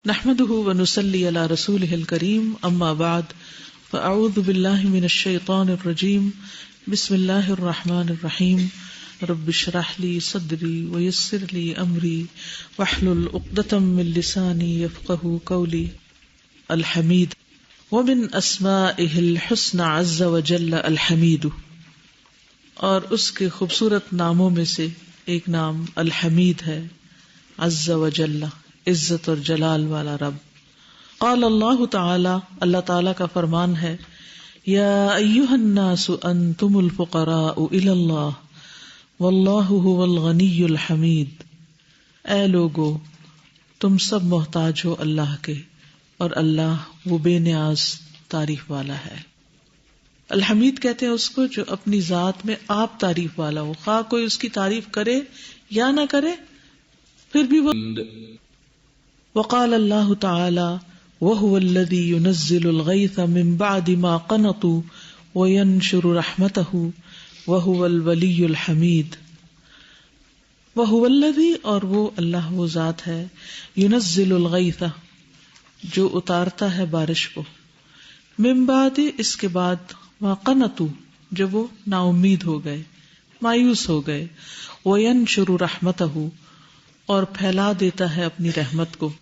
نحمده ونصلي على رسوله الكريم اما بعد فاعوذ بالله من الشيطان الرجيم بسم الله الرحمن الرحيم رب اشرح لي صدري ويسر لي امري واحلل عقدة من لساني يفقهوا قولي. الحميد ومن اسمائه الحسنى عز وجل الحميد، اور اس کے خوبصورت ناموں میں سے ایک نام الحمید ہے. عز وجل، عزت اور جلال والا رب. قال اللہ تعالی، اللہ تعالی کا فرمان ہے، یا ایھا الناس انتم الفقراء الی اللہ واللہ ھو الغنی الحمید. اے لوگو، تم سب محتاج ہو اللہ کے، اور اللہ وہ بے نیاز تعریف والا ہے. الحمید کہتے ہیں اس کو جو اپنی ذات میں آپ تعریف والا ہو، خواہ کوئی اس کی تعریف کرے یا نہ کرے پھر بھی وہ. وقال اللہ تعالی وهو الذی ينزل الغیث من بعد ما قنطوا وینشر رحمته وهو الولی الحمید. وهو الذی، اور وہ اللہ وہ ذات ہے، ينزل الغیث جو اتارتا ہے بارش کو، من بعد اس کے بعد، ما قنطوا جب وہ نا امید ہو گئے، مایوس ہو گئے، وینشر رحمته اور پھیلا دیتا ہے اپنی رحمت کو.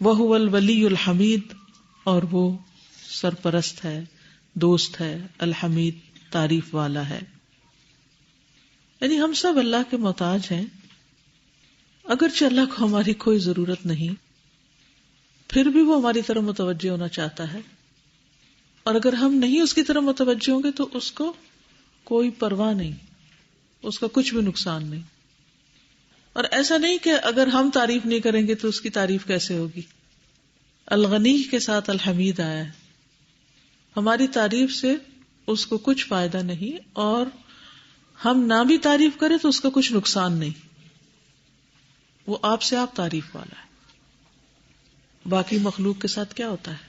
وَهُوَ الْوَلِيُّ الْحَمِيدُ، اور وہ سرپرست ہے، دوست ہے، الحمید تعریف والا ہے. یعنی ہم سب اللہ کے محتاج ہیں، اگرچہ اللہ کو ہماری کوئی ضرورت نہیں، پھر بھی وہ ہماری طرف متوجہ ہونا چاہتا ہے، اور اگر ہم نہیں اس کی طرف متوجہ ہوں گے تو اس کو کوئی پرواہ نہیں، اس کا کچھ بھی نقصان نہیں. اور ایسا نہیں کہ اگر ہم تعریف نہیں کریں گے تو اس کی تعریف کیسے ہوگی. الغنی کے ساتھ الحمید آیا ہے. ہماری تعریف سے اس کو کچھ فائدہ نہیں، اور ہم نہ بھی تعریف کریں تو اس کا کچھ نقصان نہیں. وہ آپ سے آپ تعریف والا ہے. باقی مخلوق کے ساتھ کیا ہوتا ہے؟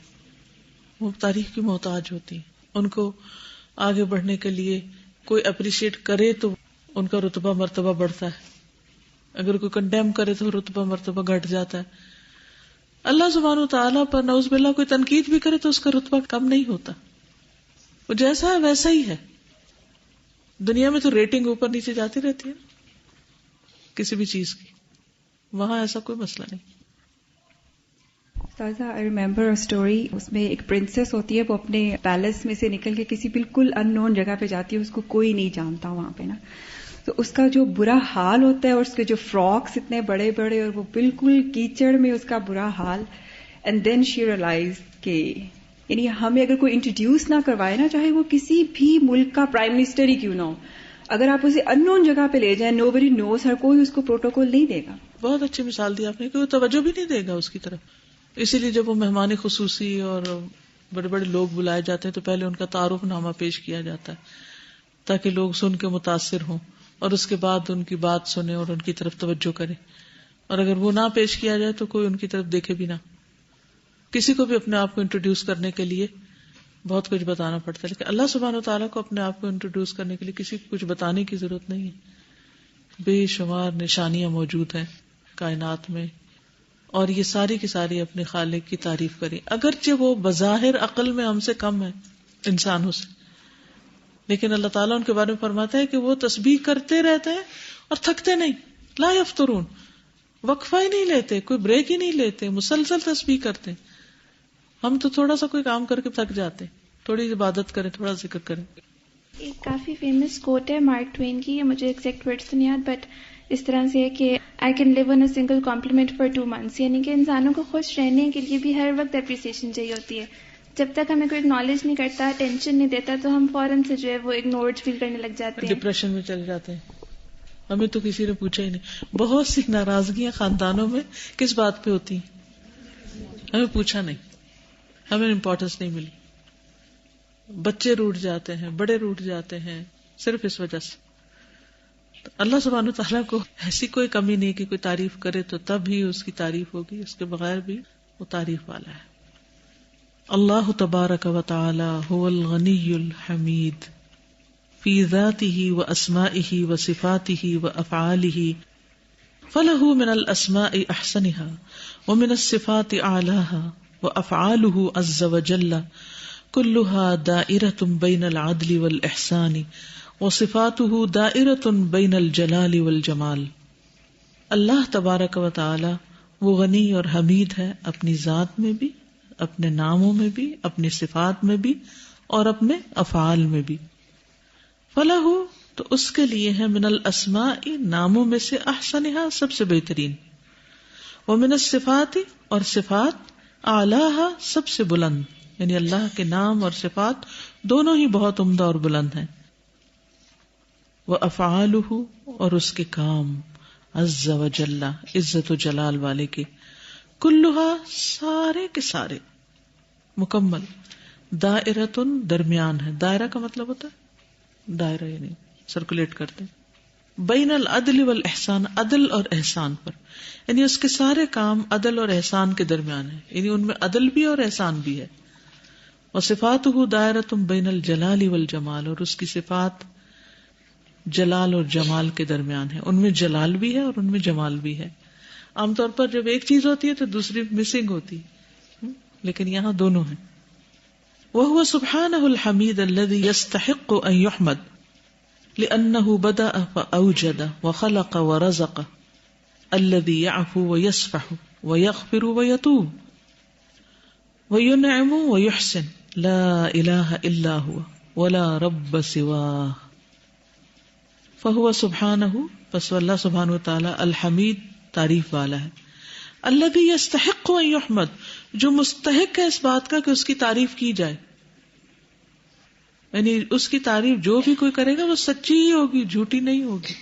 وہ تعریف کی محتاج ہوتی ہیں. ان کو آگے بڑھنے کے لیے کوئی اپریشیٹ کرے تو ان کا رتبہ مرتبہ بڑھتا ہے، اگر کوئی کنڈیم کرے تو رتبہ مرتبہ گھٹ جاتا ہے. اللہ سبحانہ وتعالیٰ پر نعوذ باللہ کوئی تنقید بھی کرے تو اس کا رتبہ کم نہیں ہوتا. وہ جیسا ہے ویسا ہی ہے. دنیا میں تو ریٹنگ اوپر نیچے جاتی رہتی ہے کسی بھی چیز کی، وہاں ایسا کوئی مسئلہ نہیں. سازا I remember a story، اس میں ایک پرنسس ہوتی ہے، وہ اپنے پیلس میں سے نکل کے کسی بالکل ان نون جگہ پہ جاتی ہے، اس کو کوئی نہیں جانتا وہاں پہ نا. تو اس کا جو برا حال ہوتا ہے، اور اس کے جو فراکس اتنے بڑے بڑے، اور وہ بالکل کیچڑ میں اس کا برا حال. اینڈ دین شی ریئلائز کہ یعنی ہمیں اگر کوئی انٹروڈیوس نہ کروائے نا، چاہے وہ کسی بھی ملک کا پرائم منسٹر ہی کیوں نہ ہو، اگر آپ اسے ان نون جگہ پہ لے جائیں، نو بڈی نوز ہر، کوئی اس کو پروٹوکول نہیں دے گا. بہت اچھی مثال دی آپ نے کہ وہ توجہ بھی نہیں دے گا اس کی طرف. اسی لیے جب وہ مہمان خصوصی اور بڑے بڑے لوگ بلائے جاتے ہیں تو پہلے ان کا تعارف نامہ پیش کیا جاتا ہے تاکہ لوگ سن کے متاثر ہوں، اور اس کے بعد ان کی بات سنیں اور ان کی طرف توجہ کریں. اور اگر وہ نہ پیش کیا جائے تو کوئی ان کی طرف دیکھے بھی نہ. کسی کو بھی اپنے آپ کو انٹروڈیوس کرنے کے لیے بہت کچھ بتانا پڑتا ہے، لیکن اللہ سبحانہ وتعالیٰ کو اپنے آپ کو انٹروڈیوس کرنے کے لیے کسی کو کچھ بتانے کی ضرورت نہیں ہے. بے شمار نشانیاں موجود ہیں کائنات میں، اور یہ ساری کی ساری اپنے خالق کی تعریف کریں، اگرچہ وہ بظاہر عقل میں ہم سے کم ہے انسانوں سے، لیکن اللہ تعالیٰ ان کے بارے میں فرماتا ہے کہ وہ تسبیح کرتے رہتے ہیں اور تھکتے نہیں. لا یفترون، وقفہ ہی نہیں لیتے، کوئی بریک ہی نہیں لیتے، مسلسل تسبیح کرتے. ہم تو تھوڑا سا کوئی کام کر کے تھک جاتے، تھوڑی عبادت کریں، تھوڑا ذکر کریں. ایک کافی فیمس کوٹ ہے مارک ٹوین کی، مجھے ایگزیکٹ ورڈز تو نہیں یاد، بٹ اس طرح سے ہے کہ I can live on a single compliment for 2 months. یعنی کہ انسانوں کو خوش رہنے کے لیے بھی ہر وقت اپریسیشن چاہیے ہوتی ہے. جب تک ہمیں کوئی اکنالج نہیں کرتا، ٹینشن نہیں دیتا، تو ہم فوراً سے جو ہے وہ اگنورڈ فیل کرنے لگ جاتے ہیں، ڈپریشن میں چل جاتے ہیں. ہمیں تو کسی نے پوچھا ہی نہیں. بہت سی ناراضگیاں خاندانوں میں کس بات پہ ہوتی ہیں؟ ہمیں پوچھا نہیں، ہمیں امپورٹنس نہیں ملی. بچے روٹ جاتے ہیں، بڑے روٹ جاتے ہیں صرف اس وجہ سے. تو اللہ سبحانہ تعالیٰ کو ایسی کوئی کمی نہیں کہ کوئی تعریف کرے تو تب ہی اس کی تعریف ہوگی، اس کے بغیر بھی وہ تعریف والا ہے. اللہ تبارک و تعالی هو الغنی الحمید فی ذاتہ و اسمائہ و صفاتہ و افعالہ فَلَهُ مِنَ الْأَسْمَاءِ أَحْسَنِهَا وَمِنَ الصِّفَاتِ أَعْلَاهَا وَأَفْعَالُهُ عَزَّ وَجَلَّ كُلُّهَا دَائِرَةٌ بَيْنَ الْعَدْلِ وَالْإِحْسَانِ وَصِفَاتُهُ دَائِرَةٌ بَيْنَ الْجَلَالِ وَالْجَمَالِ. اللہ تبارک و تعالی وہ غنی اور حمید ہے اپنی ذات میں بھی، اپنے ناموں میں بھی، اپنی صفات میں بھی اور اپنے افعال میں بھی. فَلَهُ تو اس کے لیے ہے من الاسماء ناموں میں سے احسنها سب سے بہترین، ومن الصفات اور صفات اعلیها سب سے بلند، یعنی اللہ کے نام اور صفات دونوں ہی بہت عمدہ اور بلند ہیں. وافعاله اور اس کے کام عز و جل عزت و جلال والے کے، کلها سارے کے سارے، مکمل، دائرۃ درمیان ہے. دائرہ کا مطلب ہوتا ہے دائرہ یعنی سرکولیٹ کرتے ہیں، بین العدل والاحسان عدل اور احسان پر، یعنی اس کے سارے کام عدل اور احسان کے درمیان ہیں، یعنی ان میں عدل بھی اور احسان بھی ہے. وصفاتہ دائرۃ بین الجلال والجمال اور اس کی صفات جلال اور جمال کے درمیان ہے، ان میں جلال بھی ہے اور ان میں جمال بھی ہے. عام طور پر جب ایک چیز ہوتی ہے تو دوسری مسنگ ہوتی ہے، لیکن یہاں دونوں ہیں. وَهُوَ سُبْحَانَهُ الْحَمِيدُ الَّذِي يَسْتَحِقُّ أَن يُحْمَدَ لِأَنَّهُ بَدَأَ فَأَوْجَدَ وَخَلَقَ وَرَزَقَ الَّذِي يَعْفُو وَيَصْفَحُ وَيَغْفِرُ وَيَتُوبُ وَيُنْعِمُ وَيُحْسِنُ لَا إِلَهَ إِلَّا هُوَ وَلَا رَبَّ سِوَاهُ. فَهُوَ سُبْحَانَهُ پس اللہ سبحانہ وتعالی الحمید تعریف والا ہے، الذی یستحق ان یحمد جو مستحق ہے اس بات کا کہ اس کی تعریف کی جائے، یعنی اس کی تعریف جو بھی کوئی کرے گا وہ سچی ہی ہوگی، جھوٹی نہیں ہوگی.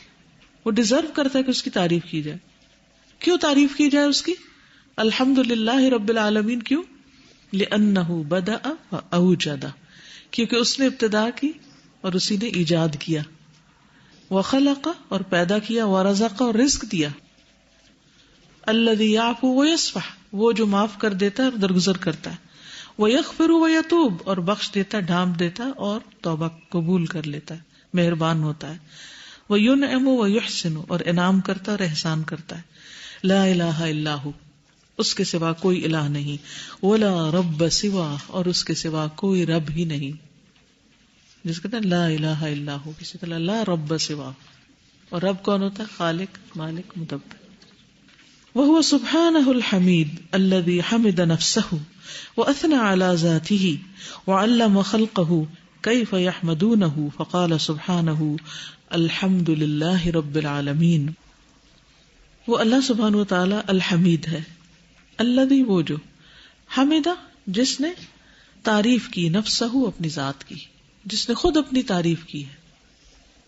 وہ ڈیزرو کرتا ہے کہ اس کی تعریف کی جائے. کیوں تعریف کی جائے اس کی؟ الحمدللہ رب العالمین. کیوں؟ لأنہ بدأ فأوجد کیونکہ اس نے ابتدا کی اور اسی نے ایجاد کیا، وخلق اور پیدا کیا، ورزق اور رزق دیا، الذی یعفو ویصفح وہ جو معاف کر دیتا ہے اور درگزر کرتا ہے، ویغفر ویتوب اور بخش دیتا ہے، ڈھانپ دیتا ہے اور توبہ قبول کر لیتا ہے، مہربان ہوتا ہے، وینعم ویحسن اور انعام کرتا ہے اور احسان کرتا ہے. لا الہ الا ہو اس کے سوا کوئی الہ نہیں، ولا رب سوا اور اس کے سوا کوئی رب ہی نہیں. جس کہتے ہیں لا الہ الا ہو، کسی طرح لا رب سوا، اور رب کون ہوتا ہے؟ خالق، مالک، مدبر. وهو سبحانه الحمید الذي حمد نفسه واثنى على ذاته وعلم خلقه كيف يحمدونه فقال سبحانه الحمد لله رب العالمین. وہ اللہ سبحانہ وتعالی الحمید ہے، الذي وہ جو حمدہ جس نے تعریف کی، نفسہ اپنی ذات کی، جس نے خود اپنی تعریف کی ہے.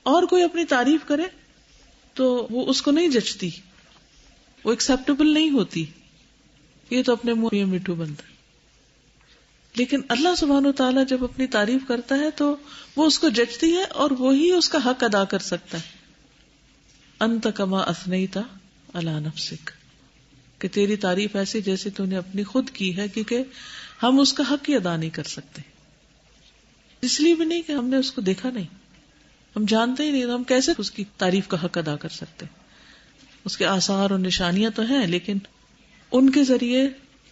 اور کوئی اپنی تعریف کرے تو وہ اس کو نہیں جچتی، وہ ایکسپٹیبل نہیں ہوتی، یہ تو اپنے منہ میٹھو بنتا ہے. لیکن اللہ سبحانہ وتعالی جب اپنی تعریف کرتا ہے تو وہ اس کو جچتی ہے اور وہی اس کا حق ادا کر سکتا ہے. انت کما اثنیت علی نفسک کہ تیری تعریف ایسی جیسے تو نے اپنی خود کی ہے، کیونکہ ہم اس کا حق ہی ادا نہیں کر سکتے. اس لیے بھی نہیں کہ ہم نے اس کو دیکھا نہیں، ہم جانتے ہی نہیں، تو ہم کیسے اس کی تعریف کا حق ادا کر سکتے. اس کے آثار اور نشانیاں تو ہیں، لیکن ان کے ذریعے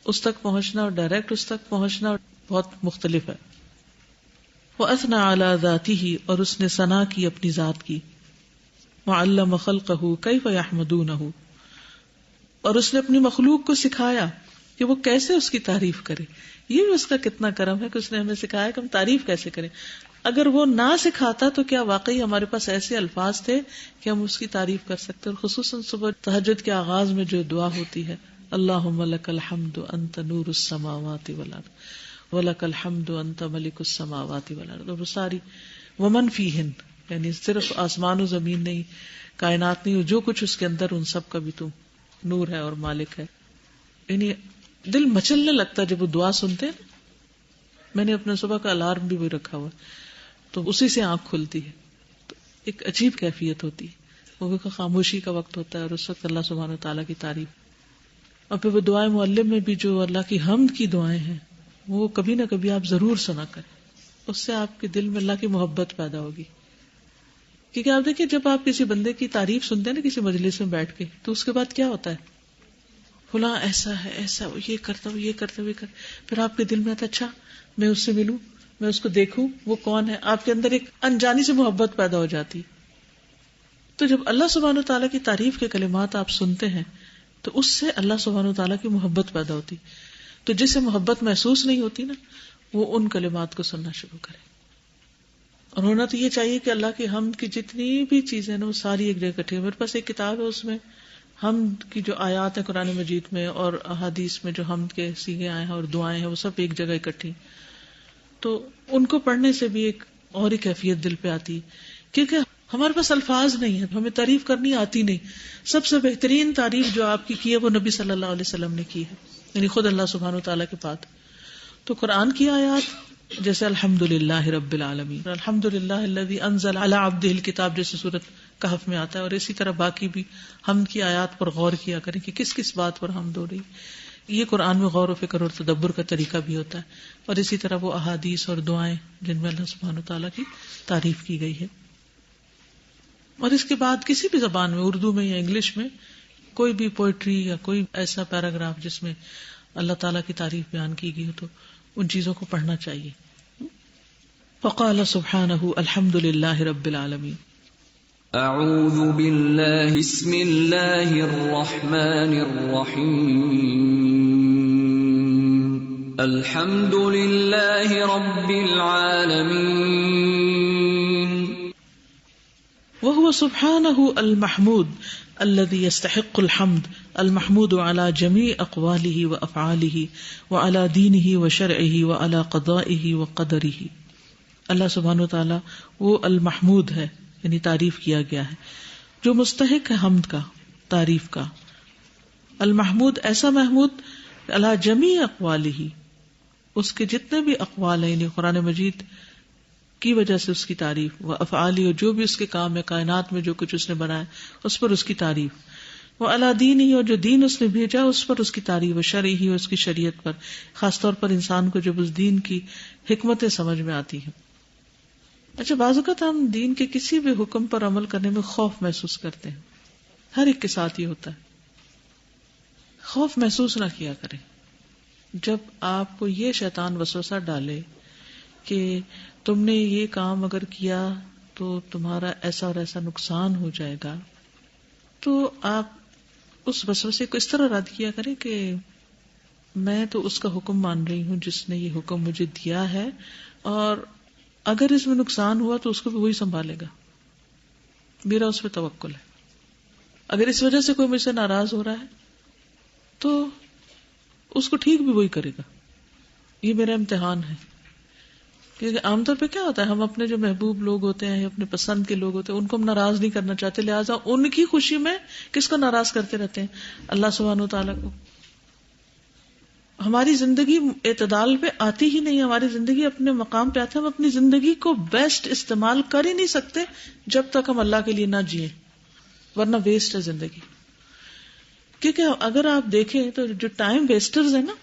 اس تک پہنچنا اور ڈائریکٹ اس تک پہنچنا بہت مختلف ہے. وَأَثْنَى عَلَى ذَاتِهِ اور اس نے ثنا کی اپنی ذات کی، وَعَلَّمَ خَلْقَهُ كَيْفَ يَحْمَدُونَهُ اور اس نے اپنی مخلوق کو سکھایا کہ وہ کیسے اس کی تعریف کرے. یہ بھی اس کا کتنا کرم ہے کہ اس نے ہمیں سکھایا کہ ہم تعریف کیسے کریں. اگر وہ نہ سکھاتا تو کیا واقعی ہمارے پاس ایسے الفاظ تھے کہ ہم اس کی تعریف کر سکتے. اور خصوصاً صبح تہجد کے آغاز میں جو دعا ہوتی ہے، اللہم لک الحمد انت نور السماوات والارض ولک الحمد انت ملک السماوات والارض، اور وہ ساری ومن فیہن یعنی صرف آسمان و زمین نہیں، کائنات نہیں، جو کچھ اس کے اندر ان سب کا بھی تو نور ہے اور مالک ہے. یعنی دل مچلنے لگتا جب وہ دعا سنتے ہیں. میں نے اپنے صبح کا الارم بھی رکھا ہوا تو اسی سے آنکھ کھلتی ہے، تو ایک عجیب کیفیت ہوتی ہے. وہ خاموشی کا وقت ہوتا ہے اور اس وقت اللہ سبحانہ و تعالیٰ کی تعریف. اور پھر وہ دعائیں معلم میں بھی جو اللہ کی حمد کی دعائیں ہیں وہ کبھی نہ کبھی آپ ضرور سنا کریں، اس سے آپ کے دل میں اللہ کی محبت پیدا ہوگی. کیونکہ آپ دیکھیں جب آپ کسی بندے کی تعریف سنتے ہیں نا کسی مجلس میں بیٹھ کے، تو اس کے بعد کیا ہوتا ہے، فلاں ایسا ہے، ایسا، وہ یہ کرتا، وہ یہ کرتا، وہ کرتا، پھر آپ کے دل میں آتا اچھا میں اس سے ملوں، میں اس کو دیکھوں وہ کون ہے، آپ کے اندر ایک انجانی سے محبت پیدا ہو جاتی. تو جب اللہ سبحانہ وتعالیٰ کی تعریف کے کلمات آپ سنتے ہیں تو اس سے اللہ سبحانہ وتعالیٰ کی محبت پیدا ہوتی. تو جسے محبت محسوس نہیں ہوتی نا، وہ ان کلمات کو سننا شروع کرے. اور ہونا تو یہ چاہیے کہ اللہ کی حمد کی جتنی بھی چیزیں ہیں نا وہ ساری ایک جگہ اکٹھی ہیں. میرے پاس ایک کتاب ہے، اس میں حمد کی جو آیات ہیں قرآن مجید میں اور احادیث میں جو حمد کے سیغے آئے ہیں اور دعائیں ہیں وہ سب ایک جگہ اکٹھی. تو ان کو پڑھنے سے بھی ایک اور ہی کیفیت دل پہ آتی، کیونکہ ہمارے پاس الفاظ نہیں ہے، ہمیں تعریف کرنی آتی نہیں. سب سے بہترین تعریف جو آپ کی ہے وہ نبی صلی اللہ علیہ وسلم نے کی ہے، یعنی خود اللہ سبحانہ وتعالیٰ کے بعد. تو قرآن کی آیات جیسے الحمدللہ رب العالمین، الحمدللہ الذی انزل علی عبدہ الکتاب جیسے سورۃ کہف میں آتا ہے، اور اسی طرح باقی بھی حمد کی آیات پر غور کیا کریں کہ کس کس بات پر حمد ہو رہی. یہ قرآن میں غور و فکر اور تدبر کا طریقہ بھی ہوتا ہے. اور اسی طرح وہ احادیث اور دعائیں جن میں اللہ سبحانہ وتعالیٰ کی تعریف کی گئی ہے. اور اس کے بعد کسی بھی زبان میں، اردو میں یا انگلش میں، کوئی بھی پوئٹری یا کوئی ایسا پیراگراف جس میں اللہ تعالیٰ کی تعریف بیان کی گئی ہو تو ان چیزوں کو پڑھنا چاہیے. فقال سبحانہ الحمد للہ رب العالمین. اعوذ باللہ بسم اللہ الرحمن الرحیم الحمد للہ رب العالمین. وهو سبحانہ المحمود الذي يستحق الحمد المحمود على جميع اقواله وافعاله وعلى دينه وشرعه وعلى قضائه وقدره. اللہ سبحانہ وتعالی وہ المحمود ہے، یعنی تعریف کیا گیا ہے، جو مستحق ہے حمد کا، تعریف کا. المحمود ایسا محمود علی جمیع اقواله، اس کے جتنے بھی اقوال ہیں، یعنی قرآن مجید کی وجہ سے اس کی تعریف، و افعالی، جو بھی اس کے کام ہے، کائنات میں جو کچھ اس نے بنایا اس پر اس کی تعریف، وہ علی دین ہی، اور جو دین اس نے بھیجا اس پر اس کی تعریف، و شرع ہی، اور اس کی شریعت پر، خاص طور پر انسان کو جب اس دین کی حکمتیں سمجھ میں آتی ہیں. اچھا بعض اوقات ہم دین کے کسی بھی حکم پر عمل کرنے میں خوف محسوس کرتے ہیں، ہر ایک کے ساتھ یہ ہوتا ہے. خوف محسوس نہ کیا کریں. جب آپ کو یہ شیطان وسوسہ ڈالے کہ تم نے یہ کام اگر کیا تو تمہارا ایسا اور ایسا نقصان ہو جائے گا، تو آپ اس وسوسے کو اس طرح رد کیا کریں کہ میں تو اس کا حکم مان رہی ہوں جس نے یہ حکم مجھے دیا ہے، اور اگر اس میں نقصان ہوا تو اس کو بھی وہی سنبھالے گا، میرا اس پہ توکل ہے. اگر اس وجہ سے کوئی مجھ سے ناراض ہو رہا ہے تو اس کو ٹھیک بھی وہی کرے گا. یہ میرا امتحان ہے. کیونکہ عام طور پہ کیا ہوتا ہے، ہم اپنے جو محبوب لوگ ہوتے ہیں، اپنے پسند کے لوگ ہوتے ہیں، ان کو ہم ناراض نہیں کرنا چاہتے، لہٰذا ان کی خوشی میں کس کو ناراض کرتے رہتے ہیں، اللہ سبحانہ وتعالیٰ کو. ہماری زندگی اعتدال پہ آتی ہی نہیں، ہماری زندگی اپنے مقام پہ آتی ہے. ہم اپنی زندگی کو بیسٹ استعمال کر ہی نہیں سکتے جب تک ہم اللہ کے لیے نہ جئیں، ورنہ ویسٹ ہے زندگی. کیونکہ اگر آپ دیکھیں تو جو ٹائم ویسٹرز ہیں نا،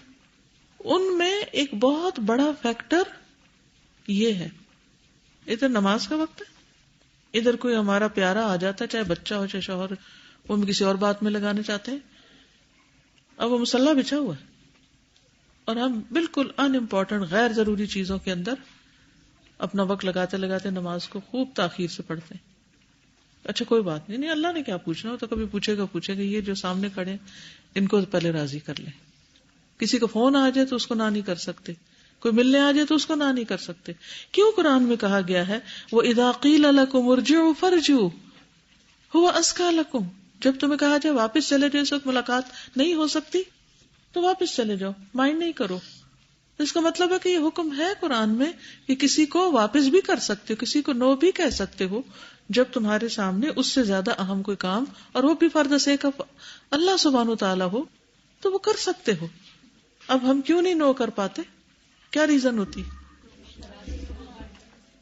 ان میں ایک بہت بڑا فیکٹر یہ ہے، ادھر نماز کا وقت ہے، ادھر کوئی ہمارا پیارا آ جاتا ہے، چاہے بچہ ہو چاہے شوہر، وہ ہم کسی اور بات میں لگانے چاہتے ہیں. اب وہ مصلی بچھا ہوا ہے اور ہم بالکل ان امپورٹنٹ غیر ضروری چیزوں کے اندر اپنا وقت لگاتے لگاتے نماز کو خوب تاخیر سے پڑھتے ہیں. اچھا کوئی بات نہیں، اللہ نے کیا پوچھنا ہو، تو کبھی پوچھے گا یہ جو سامنے کھڑے ہیں ان کو پہلے راضی کر لیں. کسی کو فون آ جائے تو اس کو نہ نہیں کر سکتے، کوئی ملنے آ جائے تو اس کو نہ نہیں کر سکتے. کیوں قرآن میں کہا گیا ہے وَإِذَا قِيلَ لَكُمُ ارْجِعُوا فَارْجِعُوا هُوَ أَزْكَىٰ لَكُمْ. جب تمہیں کہا جائے واپس چلے جاؤ، اس وقت ملاقات نہیں ہو سکتی تو واپس چلے جاؤ، مائنڈ نہیں کرو. اس کا مطلب ہے کہ یہ حکم ہے قرآن میں کہ کسی کو واپس بھی کر سکتے ہو، کسی کو نو بھی کہہ سکتے ہو جب تمہارے سامنے اس سے زیادہ اہم کوئی کام، اور وہ بھی فار دی سیک آف اللہ سبحانہ وتعالیٰ ہو تو وہ کر سکتے ہو. اب ہم کیوں نہیں نو کر پاتے؟ کیا ریزن ہوتی؟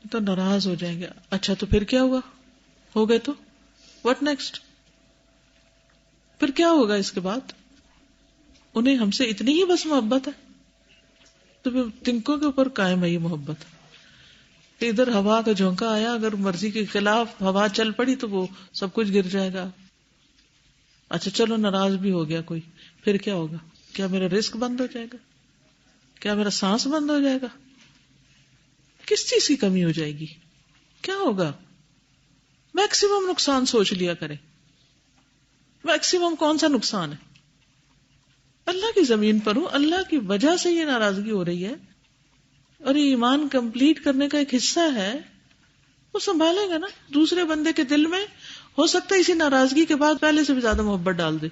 تو ناراض ہو جائیں گے. اچھا تو پھر کیا ہوا؟ ہو گئے تو واٹ نیکسٹ؟ پھر کیا ہوگا اس کے بعد؟ انہیں ہم سے اتنی ہی بس محبت ہے تو پھر تنکوں کے اوپر قائم ہے یہ محبت. کہ ادھر ہوا کا جھونکا آیا, اگر مرضی کے خلاف ہوا چل پڑی تو وہ سب کچھ گر جائے گا. اچھا چلو ناراض بھی ہو گیا کوئی, پھر کیا ہوگا؟ کیا میرا رزق بند ہو جائے گا؟ کیا میرا سانس بند ہو جائے گا؟ کس چیز کی کمی ہو جائے گی؟ کیا ہوگا؟ میکسیمم نقصان سوچ لیا کریں. میکسیمم کون سا نقصان ہے؟ اللہ کی زمین پر ہوں, اللہ کی وجہ سے یہ ناراضگی ہو رہی ہے, اور یہ ایمان کمپلیٹ کرنے کا ایک حصہ ہے, وہ سنبھالے گا نا. دوسرے بندے کے دل میں ہو سکتا ہے اسی ناراضگی کے بعد پہلے سے بھی زیادہ محبت ڈال دے.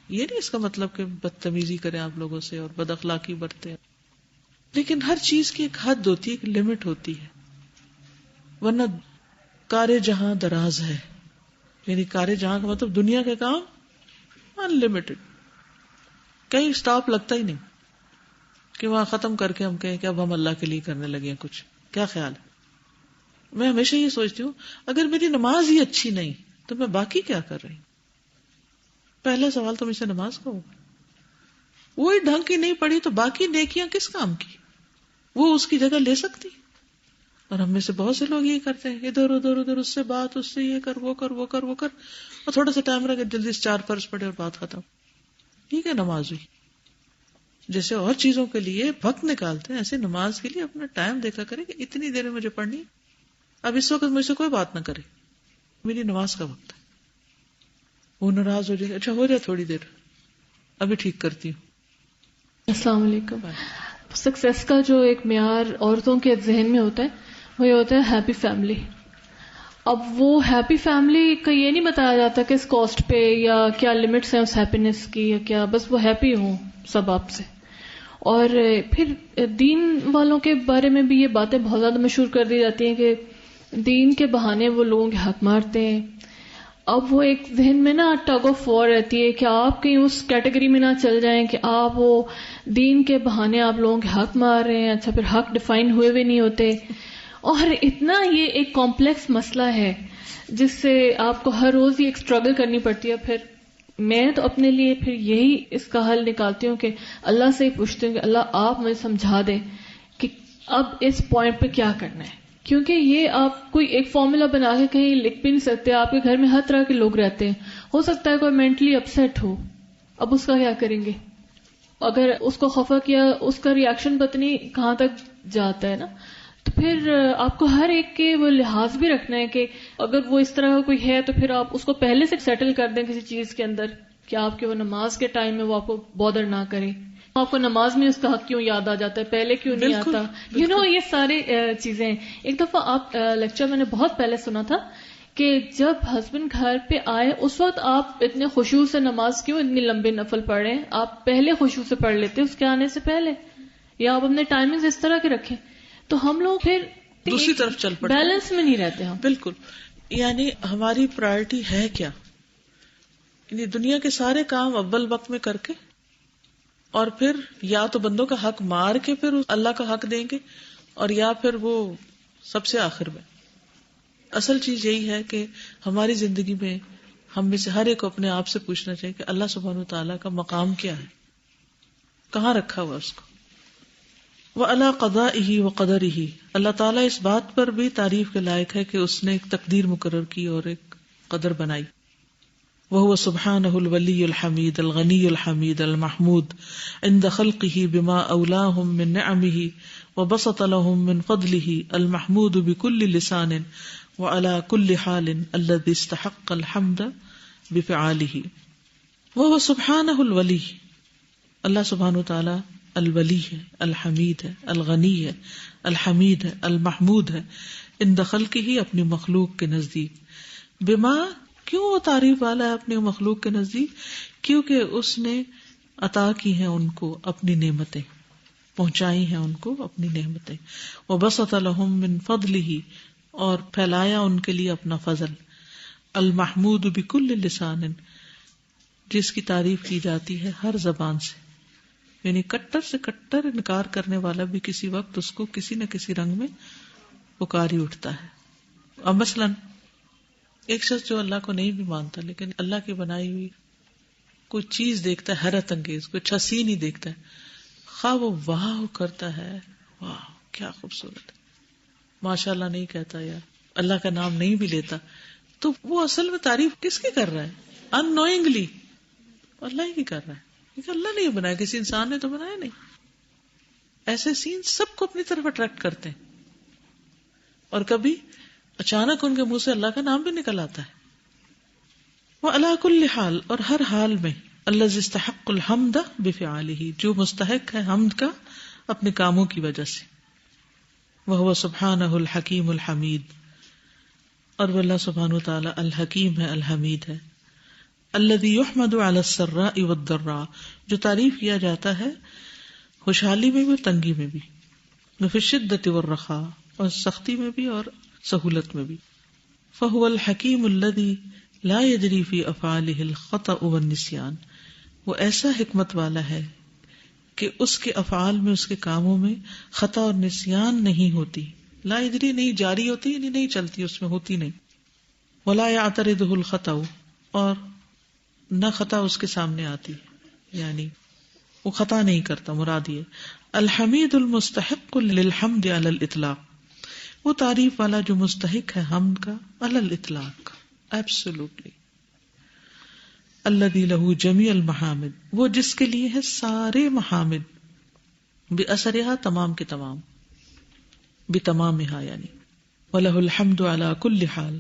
یہ نہیں اس کا مطلب کہ بدتمیزی کریں آپ لوگوں سے اور بد اخلاقی برتیں, لیکن ہر چیز کی ایک حد ہوتی ہے, ایک لمٹ ہوتی ہے, ورنہ کار جہاں دراز ہے. یعنی کار جہاں کا مطلب دنیا کے کام ان لمیٹڈ, کہیں اسٹاپ لگتا ہی نہیں کہ وہاں ختم کر کے ہم کہیں کہ اب ہم اللہ کے لیے کرنے لگے ہیں کچھ. کیا خیال ہے؟ میں ہمیشہ یہ سوچتی ہوں اگر میری نماز ہی اچھی نہیں تو میں باقی کیا کر رہی ہوں؟ پہلا سوال تو مجھ سے نماز کا ہوگا. وہی ڈھنگ کی نہیں پڑی تو باقی نیکیاں کس کام کی؟ وہ اس کی جگہ لے سکتی. اور ہم میں سے بہت سے لوگ یہ کرتے ہیں, ادھر ادھر ادھر, اس سے بات, اس سے یہ کر, وہ کر, وہ کر, وہ کر, اور تھوڑا سا ٹائم رہے جلدی سے 4 فرض پڑے اور بات ختم. ٹھیک ہے نماز ہوئی. جیسے اور چیزوں کے لیے وقت نکالتے ہیں ایسے نماز کے لیے اپنا ٹائم دیکھا کرے کہ اتنی دیر میں مجھے پڑھنی. اب اس وقت مجھ سے کوئی بات نہ کرے, میری نماز کا وقت ہے. وہ ناراض ہو جائے, اچھا ہو جائے تھوڑی دیر, ابھی ٹھیک کرتی ہوں. السلام علیکم. سکسیس کا جو ایک معیار عورتوں کے ذہن میں ہوتا ہے وہ یہ ہوتا ہے ہیپی فیملی. اب وہ ہیپی فیملی کا یہ نہیں بتایا جاتا کہ اس کاسٹ پہ یا کیا لمٹس ہیں اس ہیپینس کی, یا کیا بس وہ ہیپی ہوں سب آپ سے. اور پھر دین والوں کے بارے میں بھی یہ باتیں بہت زیادہ مشہور کر دی جاتی ہیں کہ دین کے بہانے وہ لوگوں کے حق مارتے ہیں. اب وہ ایک ذہن میں نا ٹگ آف وار رہتی ہے کہ آپ کہیں اس کیٹیگری میں نہ چل جائیں کہ آپ وہ دین کے بہانے آپ لوگوں کے حق مار رہے ہیں. اچھا پھر حق ڈیفائن ہوئے بھی نہیں ہوتے, اور اتنا یہ ایک کمپلیکس مسئلہ ہے جس سے آپ کو ہر روز یہ ایک اسٹرگل کرنی پڑتی ہے. پھر میں تو اپنے لیے پھر یہی اس کا حل نکالتی ہوں کہ اللہ سے ہی پوچھتی ہوں کہ اللہ آپ مجھے سمجھا دیں کہ اب اس پوائنٹ پہ کیا کرنا ہے, کیونکہ یہ آپ کوئی ایک فارمولا بنا کے کہیں لکھ بھی نہیں سکتے. آپ کے گھر میں ہر طرح کے لوگ رہتے ہیں, ہو سکتا ہے کوئی مینٹلی اپسیٹ ہو, اب اس کا کیا کریں گے؟ اگر اس کو خفا کیا اس کا ریئیکشن پتہ نہیں کہاں تک جاتا ہے نا. تو پھر آپ کو ہر ایک کے وہ لحاظ بھی رکھنا ہے کہ اگر وہ اس طرح کا کوئی ہے تو پھر آپ اس کو پہلے سے سیٹل کر دیں کسی چیز کے اندر کہ آپ کے وہ نماز کے ٹائم میں وہ آپ کو بودر نہ کرے. آپ کو نماز میں اس کا حق کیوں یاد آ جاتا ہے, پہلے کیوں نہیں آتا؟ یہ سارے چیزیں. ایک دفعہ آپ لیکچر میں نے بہت پہلے سنا تھا کہ جب ہسبینڈ گھر پہ آئے اس وقت آپ اتنے خشوع سے نماز کیوں اتنی لمبے نفل پڑھ رہے ہیں؟ آپ پہلے خشوع سے پڑھ لیتے اس کے آنے سے پہلے, یا آپ اپنے ٹائمنگ اس طرح کے رکھیں. تو ہم لوگ پھر دوسری طرف چل پڑتے, بیلنس میں نہیں رہتے ہم. بالکل. یعنی ہماری پرائرٹی ہے کیا؟ یعنی دنیا کے سارے کام اول وقت میں کر کے, اور پھر یا تو بندوں کا حق مار کے پھر اللہ کا حق دیں گے, اور یا پھر وہ سب سے آخر میں. اصل چیز یہی ہے کہ ہماری زندگی میں ہم میں سے ہر ایک کو اپنے آپ سے پوچھنا چاہیے کہ اللہ سبحانہ و تعالیٰ کا مقام کیا ہے, کہاں رکھا ہوا اس کو. وَعَلَىٰ قَضَائِهِ وَقَدَرِهِ, اللہ تعالیٰ اس بات پر بھی تعریف کے لائق ہے کہ اس نے ایک تقدیر مقرر کی اور ایک قدر بنائی. وَهُوَ سُبْحَانَهُ الْوَلِيُّ الْحَمِيدُ الْغَنِيُّ الْحَمِيدُ الْمَحْمُودُ عِنْدَ خَلْقِهِ بِمَا أَوْلَاهُم مِّن نِّعَمِهِ وَبَسَطَ لَهُم مِّن فَضْلِهِ الْمَحْمُودُ بِكُلِّ لِسَانٍ وَعَلَىٰ كُلِّ حَالٍ الَّذِي اسْتَحَقَّ الْحَمْدَ بِفِعَالِهِ. وَهُوَ سُبْحَانَهُ الْوَلِيُّ, اللہ سبحانہ وتعالی الولی ہے, الحمید ہے, الغنی ہے, الحمید ہے, المحمود ہے, عند خلقہ اپنی مخلوق کے نزدیک. بما, کیوں وہ تعریف والا ہے اپنی مخلوق کے نزدیک؟ کیونکہ اس نے عطا کی ہیں ان کو اپنی نعمتیں, پہنچائی ہیں ان کو اپنی نعمتیں. وبسط لہم من فضلہ, اور پھیلایا ان کے لیے اپنا فضل. المحمود بکل لسان, جس کی تعریف کی جاتی ہے ہر زبان سے. یعنی کٹر سے کٹر انکار کرنے والا بھی کسی وقت اس کو کسی نہ کسی رنگ میں پکاری اٹھتا ہے. اب مثلاً ایک شخص جو اللہ کو نہیں بھی مانتا لیکن اللہ کی بنائی ہوئی کوئی چیز دیکھتا ہے حیرت انگیز, کوئی اچھا سین ہی دیکھتا ہے, خواہ وہ واہ کرتا ہے, واہ کیا خوبصورت ہے, ماشاء اللہ نہیں کہتا یا اللہ کا نام نہیں بھی لیتا، تو وہ اصل میں تعریف کس کی کر رہا ہے؟ ان نوئنگلی اللہ ہی کی کر رہا ہے، کیونکہ اللہ نے یہ بنایا، کسی انسان نے تو بنایا نہیں. ایسے سین سب کو اپنی طرف اٹریکٹ کرتے ہیں، اور کبھی اچانک ان کے منہ سے اللہ کا نام بھی نکل آتا ہے. وَعَلَى كُلِّ حال، اور ہر حال میں، الَّذِي يَسْتَحِقُّ الْحَمْدَ بِفِعَالِهِ، جو مستحق ہے حمد کا اپنے کاموں کی وجہ سے. وَهُوَ سُبْحَانَهُ الْحَكِيمُ الْحَمِيدُ، اور وہ اللہ سبحانہ وتعالی الحکیم ہے، الحمید ہے. الَّذِي يُحْمَدُ عَلَى السَّرَّاءِ وَالضَّرَّاءِ، جو تعریف کیا جاتا ہے خوشحالی میں بھی اور تنگی میں بھی. وفی الشدۃ والرخاء، اور سختی میں بھی اور سہولت میں بھی. فهو الحکیم الذی لا یجری فی افعالہ الخطأ والنسیان، وہ ایسا حکمت والا ہے کہ اس کے افعال میں، اس کے کاموں میں خطا اور نسیان نہیں ہوتی. لا یجری نہیں جاری ہوتی، یعنی نہیں چلتی، اس میں ہوتی نہیں. ولا یعترضہ الخطأ، اور نہ خطا اس کے سامنے آتی، یعنی وہ خطا نہیں کرتا. مراد یہ الحمید المستحق للحمد علی الاطلاق، وہ تعریف والا جو مستحق ہے حمد کا علی الاطلاق، ایبسولوٹلی. الذی لہ جمیع المحامد، وہ جس کے لیے ہے سارے محامد، بأثرها تمام کے تمام، بتمامها یعنی. وَلَهُ الْحَمْدُ عَلَى كُلِّ حال،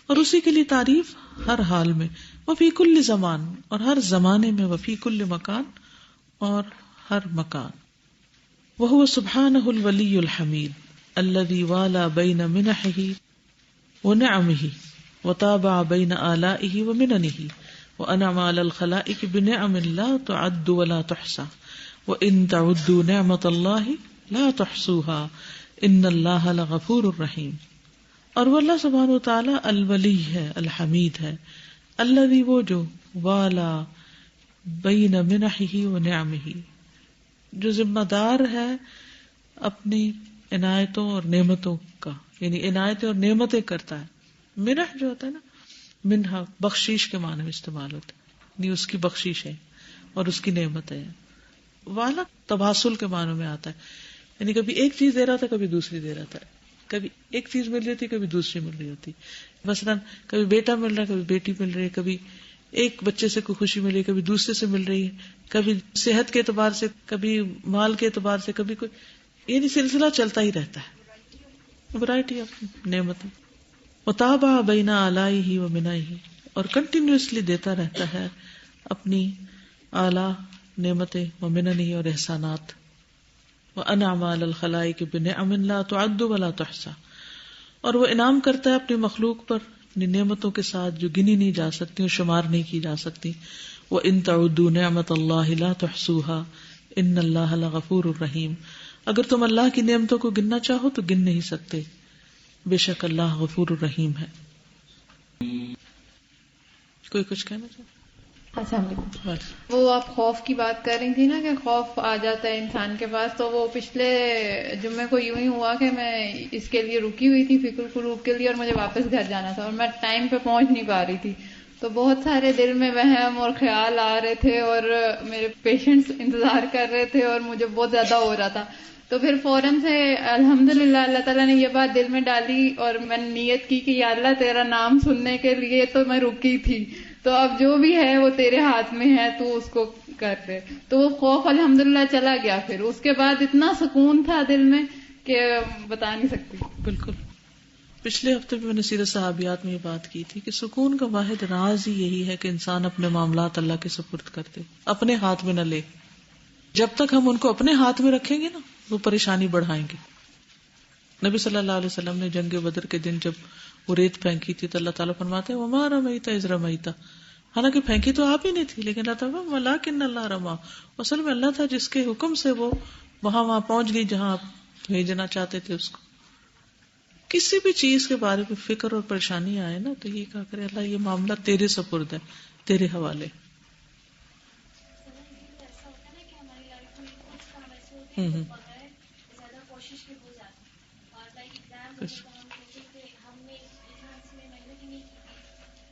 اور اسی کے لیے تعریف ہر حال میں. وفی کل زمان، اور ہر زمانے میں. وفی کل مکان، اور ہر مکان. وَهُوَ سُبْحَانَهُ الْوَلِيُّ الْحَمِيدُ الَّذِي وَالَى بَيْنَ مِنَحِهِ وَنِعَمِهِ وَتَابَعَ بَيْنَ آلَائِهِ وَمِنَنِهِ وَأَنْعَمَ عَلَى الْخَلَائِقِ بِنِعَمٍ لَا تُعَدُّ وَلَا تُحْصَى وَإِن تَعُدُّوا نِعْمَةَ اللَّهِ لَا تُحْصُوهَا إِنَّ اللَّهَ لَغَفُورٌ رَحِيمٌ. اور وہ اللہ سبحانہ وتعالی الولی ہے، الحمید ہے. الذی، وہ جو، والا بین منحہ ونعمہ، جو ذمہ دار ہے اپنی عنایتوں اور نعمتوں کا، یعنی عنایتیں اور نعمتیں کرتا ہے. منح جو ہوتا ہے نا، منحا بخشش کے معنی میں استعمال ہوتا ہے، یعنی اس کی بخشش ہے اور اس کی نعمت ہے. والا تباسل کے معنی میں آتا ہے، یعنی کبھی ایک چیز دے رہا تھا، کبھی دوسری دے رہا تھا، کبھی ایک چیز مل رہی تھی، کبھی دوسری مل رہی ہوتی. مثلا کبھی بیٹا مل رہا ہے، کبھی بیٹی مل رہی ہے، کبھی ایک بچے سے کوئی خوشی مل رہی ہے، کبھی دوسرے سے مل رہی ہے، کبھی صحت کے اعتبار سے، کبھی مال کے اعتبار سے، کبھی کوئی، یعنی سلسلہ چلتا ہی رہتا ہے. ورائٹی آف نعمت. وتابع بین آلائہ ومنائہ، اور کنٹینیوسلی دیتا رہتا ہے اپنی اعلیٰ نعمتیں، ومننہ اور احسانات. وانعم علی الخلائق بنعم لا تعد ولا تحصى، اور وہ انعام کرتا ہے اپنی مخلوق پر نعمتوں کے ساتھ جو گنی نہیں جا سکتی اور شمار نہیں کی جا سکتی. وان تعدوا نعمت اللہ لا تحصوها ان اللہ لغفور رحیم، اگر تم اللہ کی نعمتوں کو گننا چاہو تو گن نہیں سکتے، بے شک اللہ غفور الرحیم ہے. کوئی کچھ کہنا چاہے؟ السلام علیکم. وہ آپ خوف کی بات کر رہی تھی نا کہ خوف آ جاتا ہے انسان کے پاس، تو وہ پچھلے جمعے کو یوں ہی ہوا کہ میں اس کے لیے رکی ہوئی تھی، فکر قلوب کے لیے، اور مجھے واپس گھر جانا تھا اور میں ٹائم پہ پہنچ نہیں پا رہی تھی. تو بہت سارے دل میں وہم اور خیال آ رہے تھے اور میرے پیشنٹس انتظار کر رہے تھے اور مجھے بہت زیادہ ہو رہا تھا. تو پھر فوراً سے الحمدللہ اللہ تعالیٰ نے یہ بات دل میں ڈالی اور میں نے نیت کی کہ یا اللہ تیرا نام سننے کے لیے تو میں رکی تھی، تو اب جو بھی ہے وہ تیرے ہاتھ میں ہے، تو اس کو کر دے. تو وہ خوف الحمدللہ چلا گیا. پھر اس کے بعد اتنا سکون تھا دل میں کہ بتا نہیں سکتی. بالکل. پچھلے ہفتے میں نے سیرت صحابیات میں یہ بات کی تھی کہ سکون کا واحد راز ہی یہی ہے کہ انسان اپنے معاملات اللہ کے سپرد کر دے، اپنے ہاتھ میں نہ لے. جب تک ہم ان کو اپنے ہاتھ میں رکھیں گے نا، وہ پریشانی بڑھائیں گے. نبی صلی اللہ علیہ وسلم نے جنگ بدر کے دن جب وہ ریت پھینکی تھی تو اللہ تعالیٰ فرماتے ہیں وما رمیت اذ رمیت، حالانکہ پھینکی تو آپ ہی نہیں تھی، لیکن اللہ تعالیٰ ولکن اللہ رما، اصل میں اللہ تھا جس کے حکم سے وہ وہاں پہنچ گئی جہاں آپ بھیجنا چاہتے تھے اس کو. کسی بھی چیز کے بارے میں فکر اور پریشانی آئے نا تو یہ کہا کرے اللہ یہ معاملہ تیرے سپرد ہے، تیرے حوالے.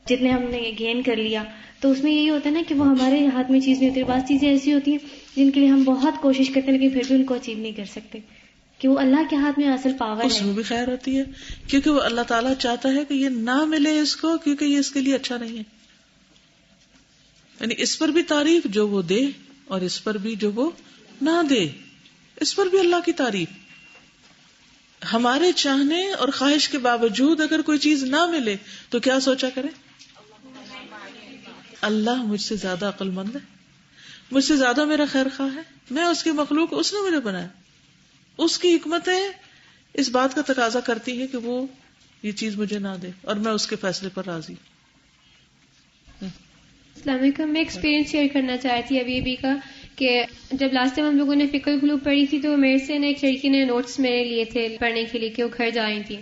جتنے ہم نے گین کر لیا تو اس میں یہی ہوتا ہے نا کہ وہ ہمارے ہاتھ میں چیز نہیں ہوتی. بعض چیزیں ایسی ہوتی ہیں جن کے لیے ہم بہت کوشش کرتے ہیں لیکن پھر بھی ان کو اچیو نہیں کر سکتے، کہ وہ اللہ کے ہاتھ میں اصل پاور اس میں بھی خیر ہوتی ہے، کیونکہ وہ اللہ تعالیٰ چاہتا ہے کہ یہ نہ ملے اس کو، کیونکہ یہ اس کے لیے اچھا نہیں ہے. یعنی اس پر بھی تعریف جو وہ دے، اور اس پر بھی جو وہ نہ دے، اس پر بھی اللہ کی تعریف. ہمارے چاہنے اور خواہش کے باوجود اگر کوئی چیز نہ ملے تو کیا سوچا کریں؟ اللہ مجھ سے زیادہ عقل مند ہے، مجھ سے زیادہ میرا خیر خواہ ہے، میں اس کی مخلوق، اس نے مجھے بنایا. اس کی حکمتیں اس بات کا تقاضا کرتی ہیں کہ وہ یہ چیز مجھے نہ دے، اور میں اس کے فیصلے پر راضی. السلام علیکم. میں ایکسپیرینس شیئر کرنا چاہتی ابھی کا کہ جب لاسٹ ٹائم ہم لوگوں نے فکر قلوب پڑھی تھی تو میرے سے ایک لڑکی نے نوٹس میرے لیے تھے پڑھنے کے لیے کہ وہ گھر جا رہی تھی،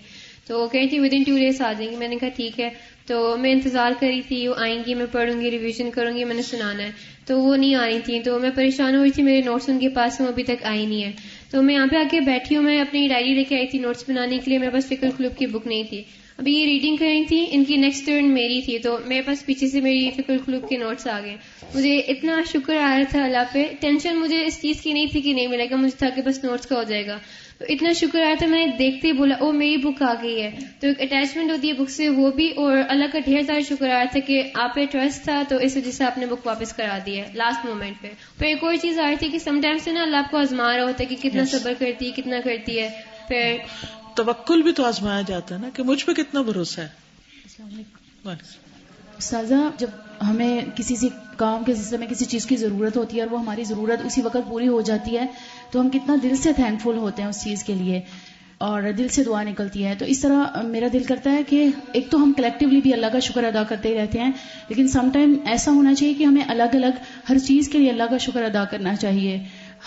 تو وہ کہہ رہی تھی ودن 2 days آ جائیں گی. میں نے کہا ٹھیک ہے. تو میں انتظار کر رہی تھی وہ آئیں گی، میں پڑھوں گی، ریویژن کروں گی، میں نے سنانا ہے. تو وہ نہیں آ رہی تھیں، تو میں پریشان ہو رہی تھی، میرے نوٹس ان کے پاس ہیں، وہ ابھی تک آئی نہیں ہے. تو میں یہاں پہ آ کے بیٹھی ہوں، میں اپنی ڈائری لے کے آئی تھی نوٹس بنانے کے لیے، میرے پاس فکر قلوب کی بک نہیں تھی. ابھی یہ ریڈنگ کر رہی تھی، ان کی نیکسٹ ٹرن میری تھی، تو میرے پاس پیچھے سے میری فکر قلوب کے نوٹس آ گئے. مجھے اتنا شکر آ رہا تھا اللہ پہ، ٹینشن مجھے اس چیز کی نہیں تھی کہ نہیں ملے گا، مجھے تھا کہ بس نوٹس کا ہو جائے گا. تو اتنا شکر آیا تھا، میں نے دیکھتے ہی بولا او میری بک آ گئی ہے. تو ایک اٹیچمنٹ ہوتی ہے بک سے، وہ بھی، اور اللہ کا ڈھیر سارا شکر آیا تھا کہ آپ پہ ٹرسٹ تھا، تو اس وجہ سے آپ نے بک واپس کرا دی ہے لاسٹ مومنٹ پہ. پھر ایک اور چیز آ رہی تھی کہ سم ٹائمس نا اللہ آپ کو آزما رہا ہوتا ہے کہ کتنا صبر کرتی ہے، کتنا کرتی ہے. پھر توکل بھی تو آزمایا جاتا ہے نا کہ مجھ پہ کتنا بھروسہ ہے. استاذہ، جب ہمیں کسی کام کے سلسلے میں کسی چیز کی ضرورت ہوتی ہے اور وہ ہماری ضرورت اسی وقت پوری ہو جاتی ہے تو ہم کتنا دل سے تھینکفل ہوتے ہیں اس چیز کے لیے، اور دل سے دعا نکلتی ہے. تو اس طرح میرا دل کرتا ہے کہ ایک تو ہم کلیکٹیولی بھی اللہ کا شکر ادا کرتے ہی رہتے ہیں، لیکن سم ٹائم ایسا ہونا چاہیے کہ ہمیں الگ الگ ہر چیز کے لیے اللہ کا شکر ادا کرنا چاہیے.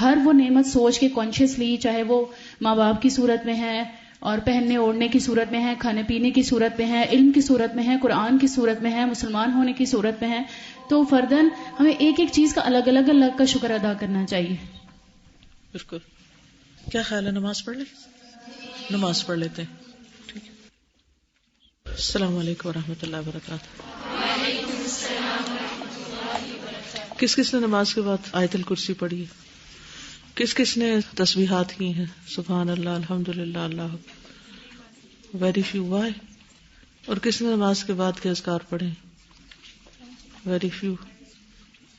ہر وہ نعمت سوچ کے کانشیسلی، چاہے وہ ماں باپ کی صورت میں ہے، اور پہننے اوڑھنے کی صورت میں ہے، کھانے پینے کی صورت میں ہے، علم کی صورت میں ہے، قرآن کی صورت میں ہے، مسلمان ہونے کی صورت میں ہے، تو فرداً ہمیں ایک ایک چیز کا الگ الگ اللہ کا شکر ادا کرنا چاہیے. بالکل. کیا خیال ہے، نماز پڑھ لیں؟ نماز پڑھ لیتے ہیں. ٹھیک ہے. السلام علیکم ورحمۃ اللہ وبرکاتہ. کس کس نے نماز کے بعد آیت الکرسی پڑھی ہے؟ کس کس نے تسبیحات کی ہیں؟ سبحان اللہ، الحمدللہ، اللہ ویری فیو. وائی؟ اور کس نے نماز کے بعد کے اذکار پڑھے؟ Very few.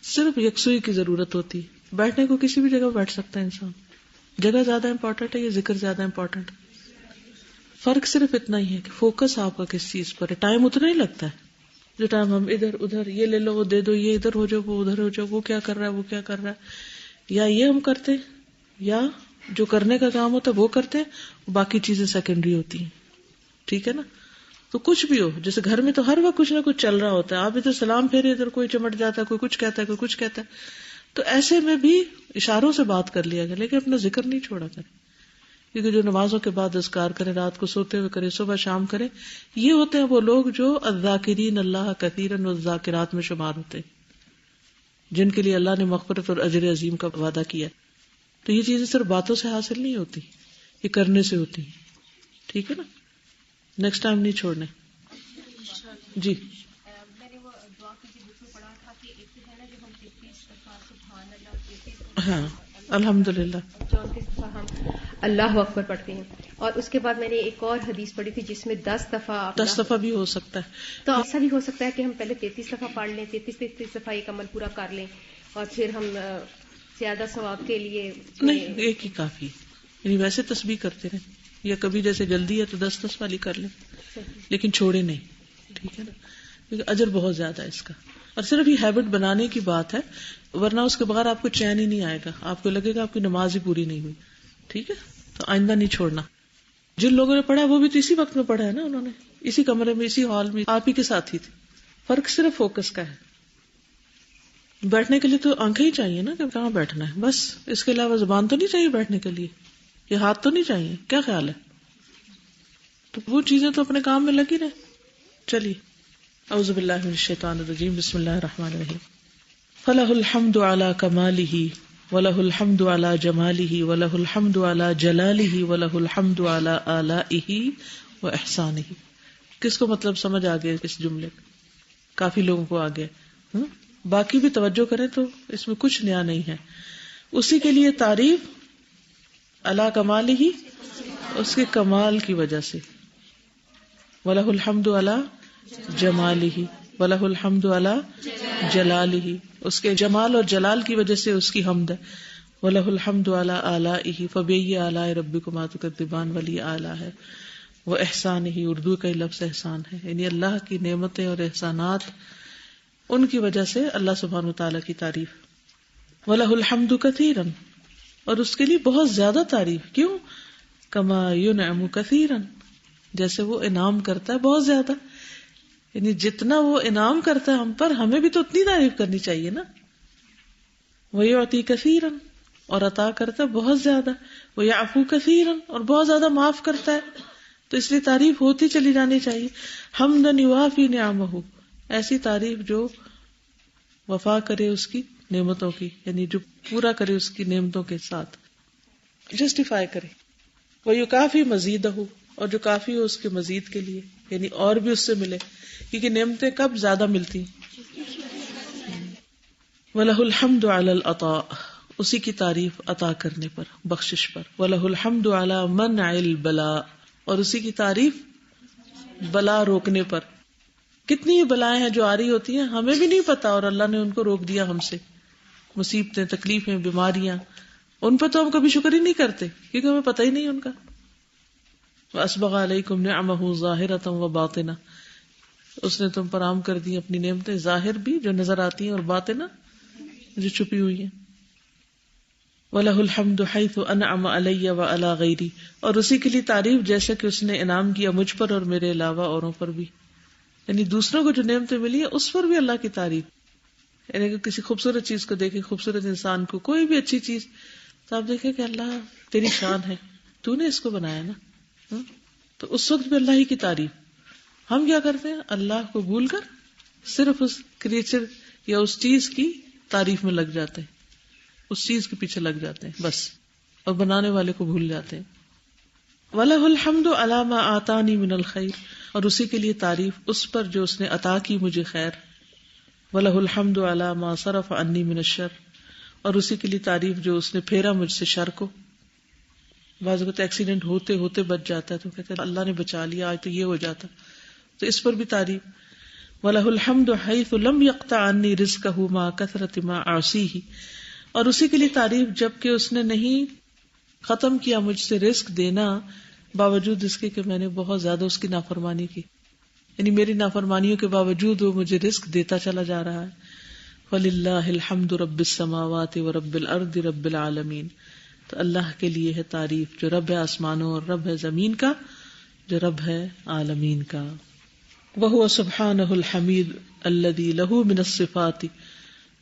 صرف یکسوئی کی ضرورت ہوتی ہے. بیٹھنے کو کسی بھی جگہ بیٹھ سکتا ہے انسان. جگہ زیادہ امپورٹنٹ ہے یا ذکر زیادہ امپورٹنٹ؟ فرق صرف اتنا ہی ہے کہ فوکس آپ کا کس چیز پر ہے. ٹائم اتنا ہی لگتا ہے. جو ٹائم ہم ادھر ادھر، یہ لے لو، وہ دے دو، یہ ادھر ہو جاؤ، وہ ادھر ہو جاؤ، وہ کیا کر رہا ہے، وہ کیا کر رہا ہے، یا یہ ہم کرتے یا جو کرنے کا کام ہوتا ہے وہ کرتے ہیں، باقی چیزیں سیکنڈری ہوتی ہیں. ٹھیک ہے نا؟ تو کچھ بھی ہو، جیسے گھر میں تو ہر وقت کچھ نہ کچھ چل رہا ہوتا ہے. آپ ادھر سلام پھیرے، ادھر کوئی چمٹ جاتا ہے، کوئی کچھ کہتا ہے، کوئی کچھ کہتا ہے. تو ایسے میں بھی اشاروں سے بات کر لیا گیا، لیکن اپنا ذکر نہیں چھوڑا کرے. کیونکہ جو نمازوں کے بعد اذکار کرے، رات کو سوتے ہوئے کرے، صبح شام کرے، یہ ہوتے ہیں وہ لوگ جو الذاکرین اللہ کثیرا والذاکرات میں شمار ہوتے ہیں، جن کے لیے اللہ نے مغفرت اور اجر عظیم کا وعدہ کیا. تو یہ چیزیں صرف باتوں سے حاصل نہیں ہوتی، یہ کرنے سے ہوتی. ٹھیک ہے نا؟ نیکسٹ ٹائم نہیں چھوڑنے. جی. ہاں الحمدللہ. اللہ اکبر پڑھتے ہیں، اور اس کے بعد میں نے ایک اور حدیث پڑھی تھی جس میں 10 دفعہ بھی ہو سکتا ہے. تو ایسا بھی ہو سکتا ہے کہ ہم پہلے 33 دفعہ پڑھ لیں، 33 دفعہ ایک عمل پورا کر لیں، اور پھر ہم زیادہ ثواب کے لیے نہیں، ایک ہی کافی. یعنی ویسے تسبیح کرتے رہیں، یا کبھی جیسے جلدی ہے تو 10 والی کر لیں، لیکن چھوڑے نہیں. ٹھیک ہے نا؟ کیونکہ اجر بہت زیادہ ہے اس کا. اور صرف یہ ہیبٹ بنانے کی بات ہے، ورنہ اس کے بغیر آپ کو چین ہی نہیں آئے گا، آپ کو لگے گا آپ کی نماز ہی پوری نہیں ہوئی. ٹھیک ہے؟ تو آئندہ نہیں چھوڑنا. جن لوگوں نے پڑھا وہ بھی تو اسی وقت میں پڑھا ہے نا، انہوں نے اسی کمرے میں، اسی ہال میں، آپ ہی کے ساتھ ہی تھے. فرق صرف فوکس کا ہے. بیٹھنے کے لیے تو آنکھیں ہی چاہیے نا کہ کہاں بیٹھنا ہے، بس. اس کے علاوہ زبان تو نہیں چاہیے بیٹھنے کے لیے، یہ ہاتھ تو نہیں چاہیے. کیا خیال ہے؟ تو وہ چیزیں تو اپنے کام میں لگی رہے. چلیے. اعوذ باللہ من الشیطان الرجیم. بسم اللہ الرحمن الرحیم. فلہ الحمد علی کمالہ وَلَهُ الْحَمْدُ عَلَى جَمَالِهِ وَلَهُ الْحَمْدُ عَلَى جَلَالِهِ وَلَهُ الْحَمْدُ عَلَى آلَائِهِ وَإِحْسَانِهِ. کس کو مطلب سمجھ آ گیا اس جملے کا؟ کافی لوگوں کو آ گیا. باقی بھی توجہ کریں تو اس میں کچھ نیا نہیں ہے. اسی کے لیے تعریف علی کمالہ، اس کے کمال کی وجہ سے، وَلَهُ الْحَمْدُ عَلَى جَمَالِهِ وَلَهُ الْحَمْدُ عَلَى جَلَالِهِ، اس کے جمال اور جلال کی وجہ سے اس کی حمد ہے، وَلَهُ الْحَمْدُ عَلَى آلَائِهِ فَبِأَيِّ آلَاءِ رَبِّكُمَا تُكَذِّبَانِ، ولی اعلیٰ ہے، وَإِحْسَانِهِ، اردو کا لفظ احسان ہے، یعنی اللہ کی نعمتیں اور احسانات، ان کی وجہ سے اللہ سبحانہ وتعالیٰ کی تعریف، وَلَهُ الْحَمْدُ كَثِيرًا، اور اس کے لیے بہت زیادہ تعریف، کیوں؟ كَمَا يُنْعِمُ كَثِيرًا، جیسے وہ انعام کرتا ہے بہت زیادہ، یعنی جتنا وہ انعام کرتا ہے ہم پر، ہمیں بھی تو اتنی تعریف کرنی چاہیے نا۔ وَيُعْطِي كَثِيرًا، اور عطا کرتا ہے بہت زیادہ، وَيَعْفُو كَثِيرًا، اور بہت زیادہ معاف کرتا ہے، تو اس لیے تعریف ہوتی چلی جانی چاہیے۔ حمدًا یوافی نعمہ، ایسی تعریف جو وفا کرے اس کی نعمتوں کی، یعنی جو پورا کرے اس کی نعمتوں کے ساتھ، جسٹیفائی کرے۔ وَيُكَافِي مَزِيدَهُ، اور جو کافی ہو اس کے مزید کے لیے، یعنی اور بھی اس سے ملے، کیونکہ نعمتیں کب زیادہ ملتی ہیں۔ وَلَهُ الْحَمْدُ عَلَى الْعَطَاءِ، اسی کی تعریف عطا کرنے پر، بخشش پر۔ وَلَهُ الْحَمْدُ عَلَى مَنْعِ الْبَلَاءِ، اور اسی کی تعریف بلا روکنے پر۔ کتنی ہی بلائیں ہیں جو آ رہی ہوتی ہیں، ہمیں بھی نہیں پتا، اور اللہ نے ان کو روک دیا ہم سے، مصیبتیں، تکلیفیں، بیماریاں، ان پہ تو ہم کبھی شکر ہی نہیں کرتے کیونکہ ہمیں پتہ ہی نہیں ان کا۔ وَأَسْبَغَ عَلَيْكُمْ نِعَمَهُ ظَاهِرَةً وَبَاطِنَةً، اس نے تم پر عام کر دی اپنی نعمتیں، ظاہر بھی جو نظر آتی ہیں اور باطنہ جو چھپی ہوئی ہیں۔ وَلَهُ الْحَمْدُ حَيْثُ أَنْعَمَ عَلَيَّ وَعَلَى غَيْرِي، اور اسی کے لیے تعریف جیسے کہ اس نے انعام کیا مجھ پر اور میرے علاوہ اوروں پر بھی، یعنی دوسروں کو جو نعمتیں ملی ہیں اس پر بھی اللہ کی تعریف، یعنی کہ کسی خوبصورت چیز کو دیکھیں، خوبصورت انسان کو، کوئی بھی اچھی چیز، تو آپ دیکھیں کہ اللہ تیری شان ہے، تو نے اس کو بنایا نا، تو اس وقت بھی اللہ ہی کی تعریف۔ ہم کیا کرتے ہیں؟ اللہ کو بھول کر صرف اس کریچر یا اس چیز کی تعریف میں لگ جاتے ہیں، اس چیز کے پیچھے لگ جاتے ہیں بس، اور بنانے والے کو بھول جاتے ہیں۔ وَلَهُ الْحَمْدُ عَلَى مَا آتَانِي مِنَ الْخَيْرِ، اور اسی کے لیے تعریف اس پر جو اس نے عطا کی مجھے خیر۔ وَلَهُ الْحَمْدُ عَلَى مَا صَرَفَ عَنِّي مِنَ الشَّرِّ، اور اسی کے لیے تعریف جو اس نے پھیرا مجھ سے شر کو۔ بعض وقت ایکسیڈنٹ ہوتے ہوتے بچ جاتا ہے تو کہتے ہیں اللہ نے بچا لیا، آج تو یہ ہو جاتا، تو اس پر بھی تعریف۔ وَلَهُ الْحَمْدُ حَيْثُ لَمْ يَقْطَعْ عَنِّي رِزْقَهُ مَعَ كَثْرَةِ مَا أَعْصِيهِ، اور اسی کے لیے تعریف جبکہ اس نے نہیں ختم کیا مجھ سے رزق دینا، باوجود اس کے کہ میں نے بہت زیادہ اس کی نافرمانی کی، یعنی میری نافرمانیوں کے باوجود وہ مجھے رزق دیتا چلا جا رہا ہے۔ وَلِلَّهِ الْحَمْدُ رَبِّ السَّمَاوَاتِ وَرَبِّ الْأَرْضِ رَبِّ الْعَالَمِينَ، تو اللہ کے لیے ہے تعریف جو رب ہے آسمانوں اور رب ہے زمین کا، جو رب ہے عالمین کا۔ وَهُوَ سُبْحَانَهُ الْحَمِيدُ الَّذِي لَهُ مِنَ الصِّفَاتِ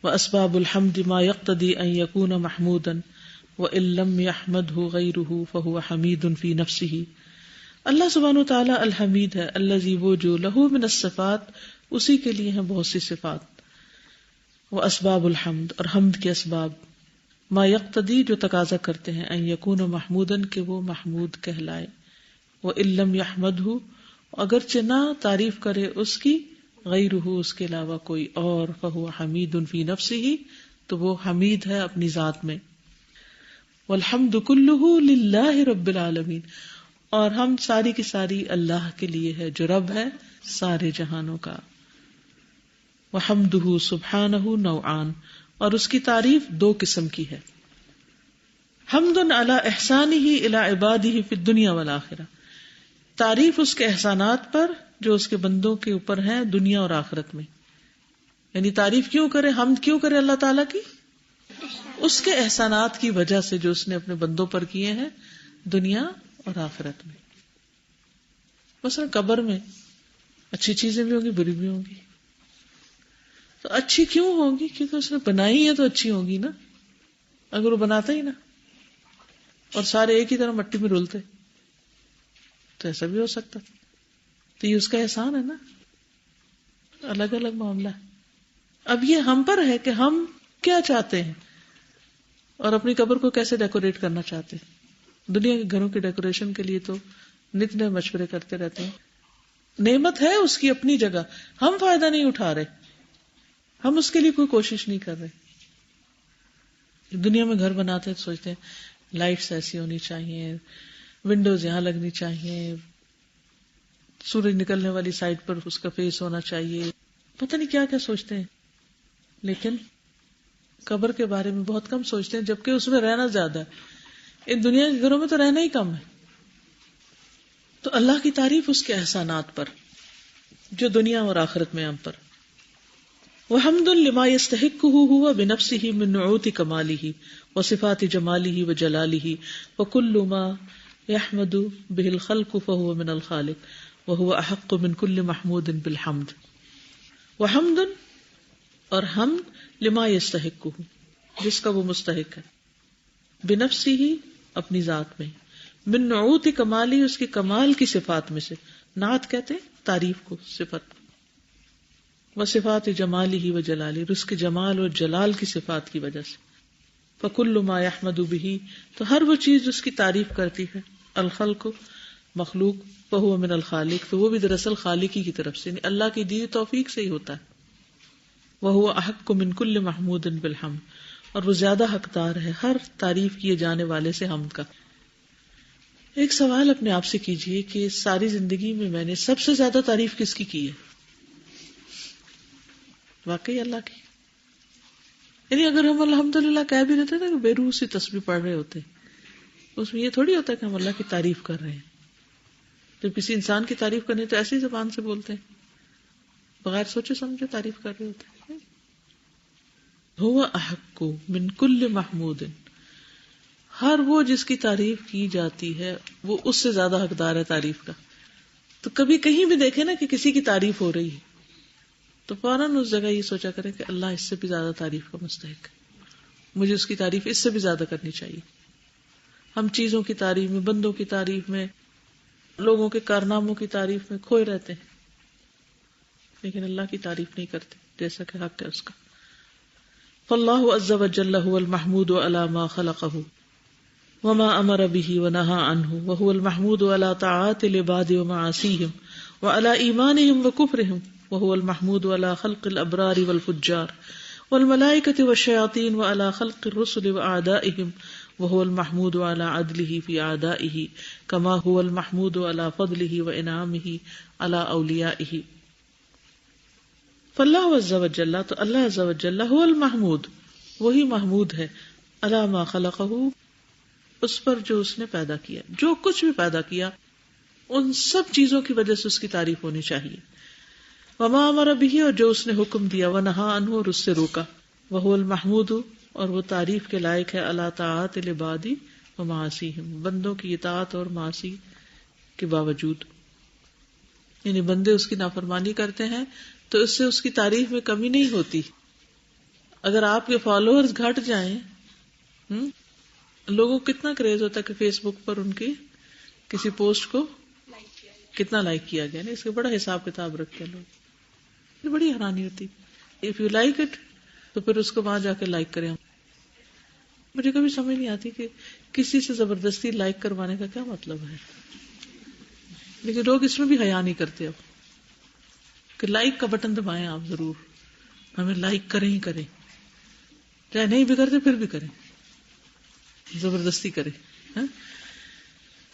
وَأَسْبَابُ الْحَمْدِ مَا يَقْتَضِي أَن يَكُونَ مَحْمُودًا وَإِن لَّمْ يَحْمَدْهُ غَيْرُهُ فَهُوَ حَمِيدٌ فِي نَفْسِهِ۔ اللہ سبحانہ وتعالی الحمید ہے، الذی، وہ جو، لہو من الصفات، اسی کے لیے ہیں بہت سی صفات، واسباب الحمد، اور حمد کے اسباب، ما یقتدی، جو تقاضا کرتے ہیں، ان یکون محمودن، کہ وہ محمود کہلائے، وان لم یحمدہ، اگرچہ نہ تعریف کرے اس کی، غیرہ، اس کے علاوہ کوئی اور، فہو حمید فی نفسہ، تو وہ حمید ہے اپنی ذات میں۔ والحمد کلہ للہ رب العالمین، اور ہم ساری کی ساری اللہ کے لیے ہے جو رب ہے سارے جہانوں کا۔ وحمدہ سبحانہ نوعان، اور اس کی تعریف دو قسم کی ہے، حمد علی احسانہ الی عبادہ فی الدنیا والآخرہ، تعریف اس کے احسانات پر جو اس کے بندوں کے اوپر ہیں دنیا اور آخرت میں، یعنی تعریف کیوں کرے، حمد کیوں کرے اللہ تعالیٰ کی، اس کے احسانات کی وجہ سے جو اس نے اپنے بندوں پر کیے ہیں دنیا اور آخرت میں۔ مثلا قبر میں اچھی چیزیں بھی ہوں گی، بری بھی ہوں گی، تو اچھی کیوں ہوگی؟ کیونکہ اس نے بنائی ہے تو اچھی ہوگی نا، اگر وہ بناتا ہی نا اور سارے ایک ہی طرح مٹی میں رولتے تو ایسا بھی ہو سکتا، تو یہ اس کا احسان ہے نا، الگ الگ معاملہ ہے۔ اب یہ ہم پر ہے کہ ہم کیا چاہتے ہیں اور اپنی قبر کو کیسے ڈیکوریٹ کرنا چاہتے ہیں۔ دنیا کے گھروں کے ڈیکوریشن کے لیے تو نت نئے مشورے کرتے رہتے ہیں، نعمت ہے اس کی اپنی جگہ، ہم فائدہ نہیں اٹھا رہے، ہم اس کے لیے کوئی کوشش نہیں کر رہے۔ دنیا میں گھر بناتے ہیں تو سوچتے ہیں لائٹس ایسی ہونی چاہیے، ونڈوز یہاں لگنی چاہیے، سورج نکلنے والی سائڈ پر اس کا فیس ہونا چاہیے، پتہ نہیں کیا کیا سوچتے ہیں. لیکن قبر کے بارے میں بہت کم سوچتے ہیں، جبکہ اس میں رہنا زیادہ ہے. ان دنیا کے گھروں میں تو رہنا ہی کم ہے. تو اللہ کی تعریف اس کے احسانات پر جو دنیا اور آخرت میں ہم پر. وحمد لما يستحقه هو بنفسه من نعوت كماله وصفات جماله وجلاله وكل ما يحمد به الخلق فهو من الخالق وهو احق من كل محمود بالحمد. وحمد اور حمد لما يستحقه جس کا وہ مستحق ہے، بنفسه اپنی ذات میں، من نعوت کمالی اس کی کمال کی صفات میں سے. نعت کہتے ہیں تعریف کو، صفت. وصفات جمالی و جلالی اس کے جمال اور جلال کی صفات کی وجہ سے. فکل ما یحمد به تو ہر وہ چیز اس کی تعریف کرتی ہے. الخلق مخلوق، فہو من الخالق تو وہ بھی دراصل خالقی کی طرف سے، یعنی اللہ کی دی توفیق سے ہی ہوتا ہے. وہو احق من کل محمود بالحمد اور وہ زیادہ حقدار ہے ہر تعریف کیے جانے والے سے حمد کا. ایک سوال اپنے آپ سے کیجئے کہ ساری زندگی میں میں نے سب سے زیادہ تعریف کس کی ہے؟ واقعی اللہ کی. یعنی اگر ہم الحمدللہ کہہ بھی رہتے ہیں کہ بے روح سی تسبیح پڑھ رہے ہوتے اس میں یہ تھوڑی ہوتا ہے کہ ہم اللہ کی تعریف کر رہے ہیں. جب کسی انسان کی تعریف کرنی تو ایسی زبان سے بولتے ہیں، بغیر سوچے سمجھے تعریف کر رہے ہوتے ہیں. ہوا احق من کل محمود ہر وہ جس کی تعریف کی جاتی ہے وہ اس سے زیادہ حقدار ہے تعریف کا. تو کبھی کہیں بھی دیکھیں نا کہ کسی کی تعریف ہو رہی ہے تو فوراً اس جگہ یہ سوچا کریں کہ اللہ اس سے بھی زیادہ تعریف کا مستحق ہے، مجھے اس کی تعریف اس سے بھی زیادہ کرنی چاہیے. ہم چیزوں کی تعریف میں، بندوں کی تعریف میں، لوگوں کے کارناموں کی تعریف میں کھوئے رہتے ہیں، لیکن اللہ کی تعریف نہیں کرتے جیسا کہ حق ہے اس کا. فاللہ عز وجل هو المحمود علی ما خلقہ وما امر به ونہى عنہ وهو المحمود علی طاعات العباد ومعاصیہم وعلی ایمانہم وکفرہم وهو المحمود على خلق الابرار والفجار والملائكة والشياطين وعلى خلق الرسل واعدائهم وهو المحمود على عدله في اعدائه كما هو المحمود على فضله وانعامه على اوليائه. فالله عز وجل تو اللہ عز وجل هو المحمود وہی محمود ہے، على ما خلقه اس پر جو اس نے پیدا کیا، جو کچھ بھی پیدا کیا ان سب چیزوں کی وجہ سے اس کی تعریف ہونی چاہیے. وما امر به اور جو اس نے حکم دیا، ونہا عنہ اور اس سے روکا، وہو المحمود اور وہ تعریف کے لائق ہے، علی طاعات العباد ومعاصیہم بندوں کی اطاعت اور معاصی کے باوجود. یعنی بندے اس کی نافرمانی کرتے ہیں تو اس سے اس کی تعریف میں کمی نہیں ہوتی. اگر آپ کے فالوورز گھٹ جائیں، لوگوں کو کتنا کریز ہوتا ہے کہ فیس بک پر ان کی کسی پوسٹ کو کتنا لائک کیا گیا، اس کا بڑا حساب کتاب رکھتے ہیں لوگ. بڑی حیرانی ہوتی. اف یو لائک اٹ تو پھر اس کو وہاں جا کے لائک کریں. مجھے کبھی سمجھ نہیں آتی کہ کسی سے زبردستی لائک کروانے کا کیا مطلب ہے، لیکن لوگ اس میں بھی حیا نہیں کرتے اب کہ لائک کا بٹن دبائیں آپ ضرور، ہمیں لائک کریں ہی کریں، چاہے نہیں بھی کرتے پھر بھی کریں، زبردستی کریں.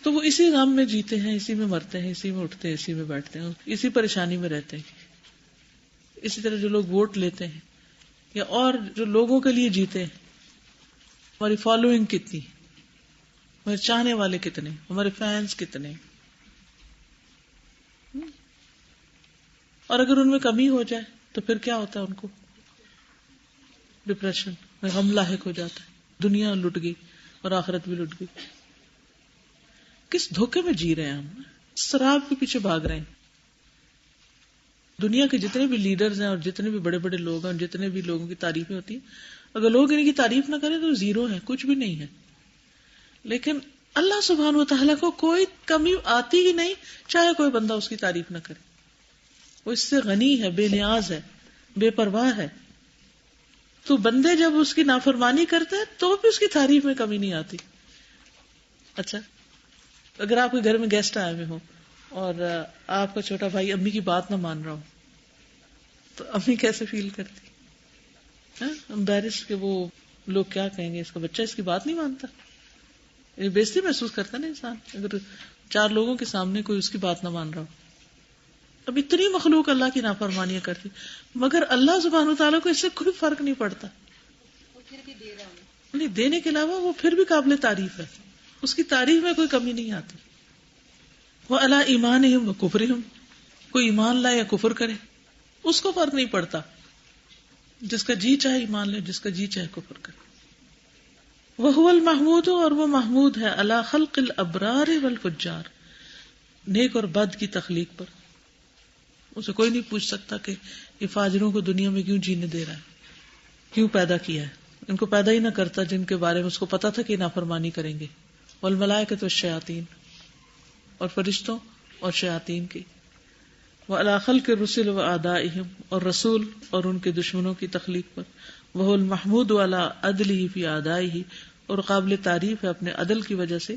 تو وہ اسی غم میں جیتے ہیں، اسی میں مرتے ہیں، اسی میں اٹھتے ہیں، اسی میں بیٹھتے ہیں، اسی پریشانی میں رہتے ہیں. اسی طرح جو لوگ ووٹ لیتے ہیں یا اور جو لوگوں کے لیے جیتے ہیں، ہماری فالوئنگ کتنی، ہمارے چاہنے والے کتنے، ہمارے فینس کتنے، اور اگر ان میں کمی ہو جائے تو پھر کیا ہوتا ہے، ان کو ڈپریشن میں غم لاحق ہو جاتا ہے. دنیا لٹ گئی اور آخرت بھی لٹ گئی. کس دھوکے میں جی رہے ہیں ہم، شراب کے پیچھے بھاگ رہے ہیں. دنیا کے جتنے بھی لیڈرز ہیں اور جتنے بھی بڑے بڑے لوگ ہیں اور جتنے بھی لوگوں کی تعریفیں ہوتی ہیں، اگر لوگ ان کی تعریف نہ کریں تو زیرو ہے، کچھ بھی نہیں ہے. لیکن اللہ سبحانہ و تعالیٰ کو کوئی کمی آتی ہی نہیں، چاہے کوئی بندہ اس کی تعریف نہ کرے. وہ اس سے غنی ہے، بے نیاز ہے، بے پرواہ ہے. تو بندے جب اس کی نافرمانی کرتے ہیں تو بھی اس کی تعریف میں کمی نہیں آتی. اچھا، اگر آپ کے گھر میں گیسٹ آئے ہوئے ہوں اور آپ کا چھوٹا بھائی امی کی بات نہ مان رہا ہو تو امی کیسے فیل کرتی؟ امبیرس کہ وہ لوگ کیا کہیں گے، اس کا بچہ اس کی بات نہیں مانتا. یہ بےزتی محسوس کرتا ہے نا انسان، اگر 4 لوگوں کے سامنے کوئی اس کی بات نہ مان رہا ہو. اب اتنی مخلوق اللہ کی نافرمانیاں کرتی، مگر اللہ سبحانہ وتعالیٰ کو اس سے کوئی فرق نہیں پڑتا. نہیں دینے کے علاوہ وہ پھر بھی قابل تعریف ہے، اس کی تعریف میں کوئی کمی نہیں آتی. وہ اللہ ایمانہم و کفرہم، کوئی ایمان لائے یا کفر کرے اس کو فرق نہیں پڑتا، جس کا جی چاہے ایمان لے، جس کا جی چاہے کفر کرے. وہو المحمود، اور وہ محمود ہے علی خلق الابرار والفجار، نیک اور بد کی تخلیق پر. اسے کوئی نہیں پوچھ سکتا کہ یہ فاجروں کو دنیا میں کیوں جینے دے رہا ہے، کیوں پیدا کیا ہے. ان کو پیدا ہی نہ کرتا جن کے بارے میں اس کو پتا تھا کہ نافرمانی کریں گے. والملائکۃ والشیاطین، اور فرشتوں اور شیاطین کی. وعلی خلق الرسل واعدائہم، اور رسول اور ان کے دشمنوں کی تخلیق پر. وہو المحمود علی عدلہ فی اعدائہ، اور قابل تعریف ہے اپنے عدل کی وجہ سے